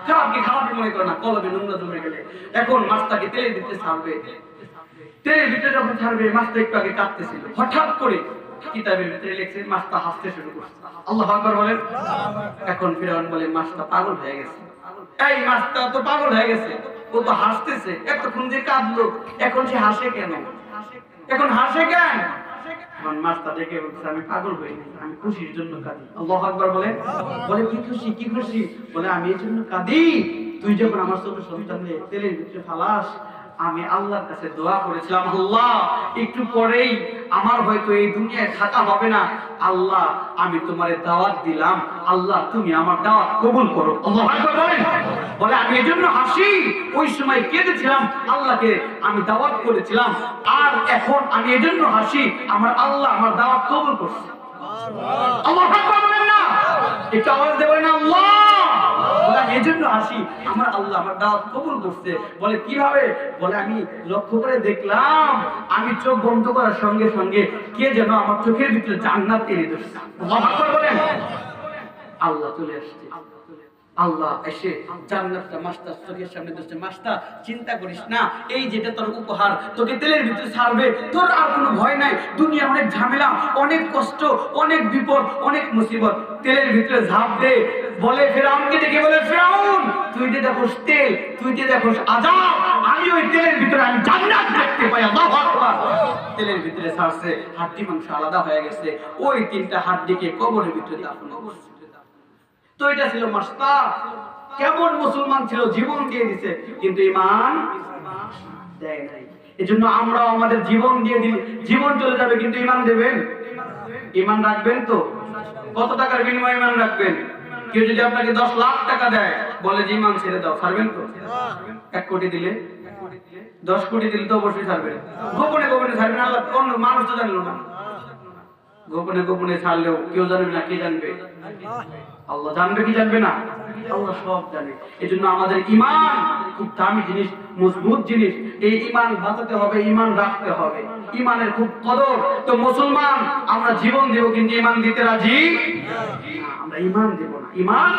A: খারাপকে খারাপই মনে করে না, কলবে নোংরা জমে গেলে। এখন মাছটাকে তেলের ভিতরে ছাড়বে, তেলের ভিতরে যখন ছাড়বে, মাছটা একটু আগে কাঁদতেছিল, হঠাৎ করে কিতাবের ভিতরে লিখছে মাছটা হাসতে শুরু করছে। আল্লাহু আকবার বলেন। এখন ফিরআউন বলে মাছটা পাগল হয়ে গেছে, এই মাছটা তো পাগল হয়ে গেছে, ও তো হাসতেছে, এতক্ষণ যে কাঁদলো, এখন সে হাসে কেন? এখন হাসে কেন? এখন মাছটা দেখে বলছে আমি পাগল হইনি, আমি খুশির জন্য কাঁদি। আল্লাহু আকবার বলে। বলে কি খুশি? কি খুশি? বলে আমি এই জন্য কাঁদি, তুই যখন আমার ছোট সন্তানকে তেলের ভিতরে ফালাস, আমি আল্লাহর কাছে দোয়া করেছিলাম, আল্লাহ একটু পরেই আমার হয়তো এই দুনিয়ায় থাকা হবে না, আল্লাহ আমি তোমারে দাওয়াত দিলাম, আল্লাহ তুমি আমার দাওয়াত কবুল করো। আল্লাহু আকবার বলেন। বলে আমি এজন্য হাসি, ওই সময় কেঁদেছিলাম, আল্লাহকে আমি দাওয়াত করেছিলাম, আর এখন আমি এজন্য হাসি, আমার আল্লাহ আমার দাওয়াত কবুল করছে। আল্লাহু আকবার বলেন না, একটু আওয়াজ দেবেন না আল্লাহ। বলে আমি এজন্য হাসি, আমার আল্লাহ আমার দাওয়াত কবুল করছে। বলে কিভাবে? বলে আমি লক্ষ্য করে দেখলাম, আমি চোখ বন্ধ করার সঙ্গে সঙ্গে কে যেন আমার চোখের ভিতরে জান্নাত এনে দিয়েছে। আল্লাহু আকবার বলেন। আল্লাহ চলে আসছে, আল্লাহ এসে জান্নাতটা মাস্টার চোখের সামনে দিচ্ছে। মাস্টার চিন্তা করিস না, এই যেটা তোর উপহার, তোকে তেলের ভিতরে ছাড়বে, তোর আর কোনো ভয় নাই। দুনিয়া অনেক ঝামেলা, অনেক কষ্ট, অনেক বিপদ, অনেক মুসিবত, তেলের ভিতরে ঝাঁপ দে। বলে ফিরআউনকে ডেকে বলে ফিরআউন তুই যে দেখোস তেল, তুই যে দেখোস আযাব, আমি ওই তেলের ভিতরে আমি জান্নাত দেখতে পাই। আল্লাহু আকবার। তেলের ভিতরে ছাড়ছে, হাড্ডি মাংস আলাদা হয়ে গেছে, ওই তিনটা হাড্ডিকে কবরের ভিতরে দাফন করছে। তো এটা ছিল মাস্তা, কেমন মুসলমান ছিল, জীবন দিয়ে দিছে, কিন্তু ঈমান দেয় নাই। এজন্য আমরা আমাদের জীবন দিয়ে দিই, জীবন চলে যাবে কিন্তু ঈমান দেবেন, ঈমান রাখবেন তো? কত টাকার বিনিময়ে ঈমান রাখবেন? কেউ যদি আপনাকে 10 লাখ টাকা দেয়, বলে যে ঈমান ছেড়ে দাও, ছাড়বেন তো? 1 কোটি দিলে, 10 কোটি দিলে তো অবশ্যই ছাড়বেন। গোপনে গোপনে ছাড়বেন, আল্লাহ অন্য মানুষ তো জানলো না। গোপনে গোপনে ছাড়লেও কেউ জানবে না, কে জানবে? আল্লাহ জানবে কি জানবে না? আল্লাহ সব জানে। এজন্য আমাদের ঈমান খুব দামি জিনিস, মজবুত জিনিস। এই ঈমান বাঁচাতে হবে, ঈমান রাখতে হবে, ঈমানের খুব কদর। তো মুসলমান আমরা জীবন দেব কিন্তু ঈমান দিতে রাজি না, আমরা ঈমান দেব না, ঈমান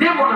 A: দেব না।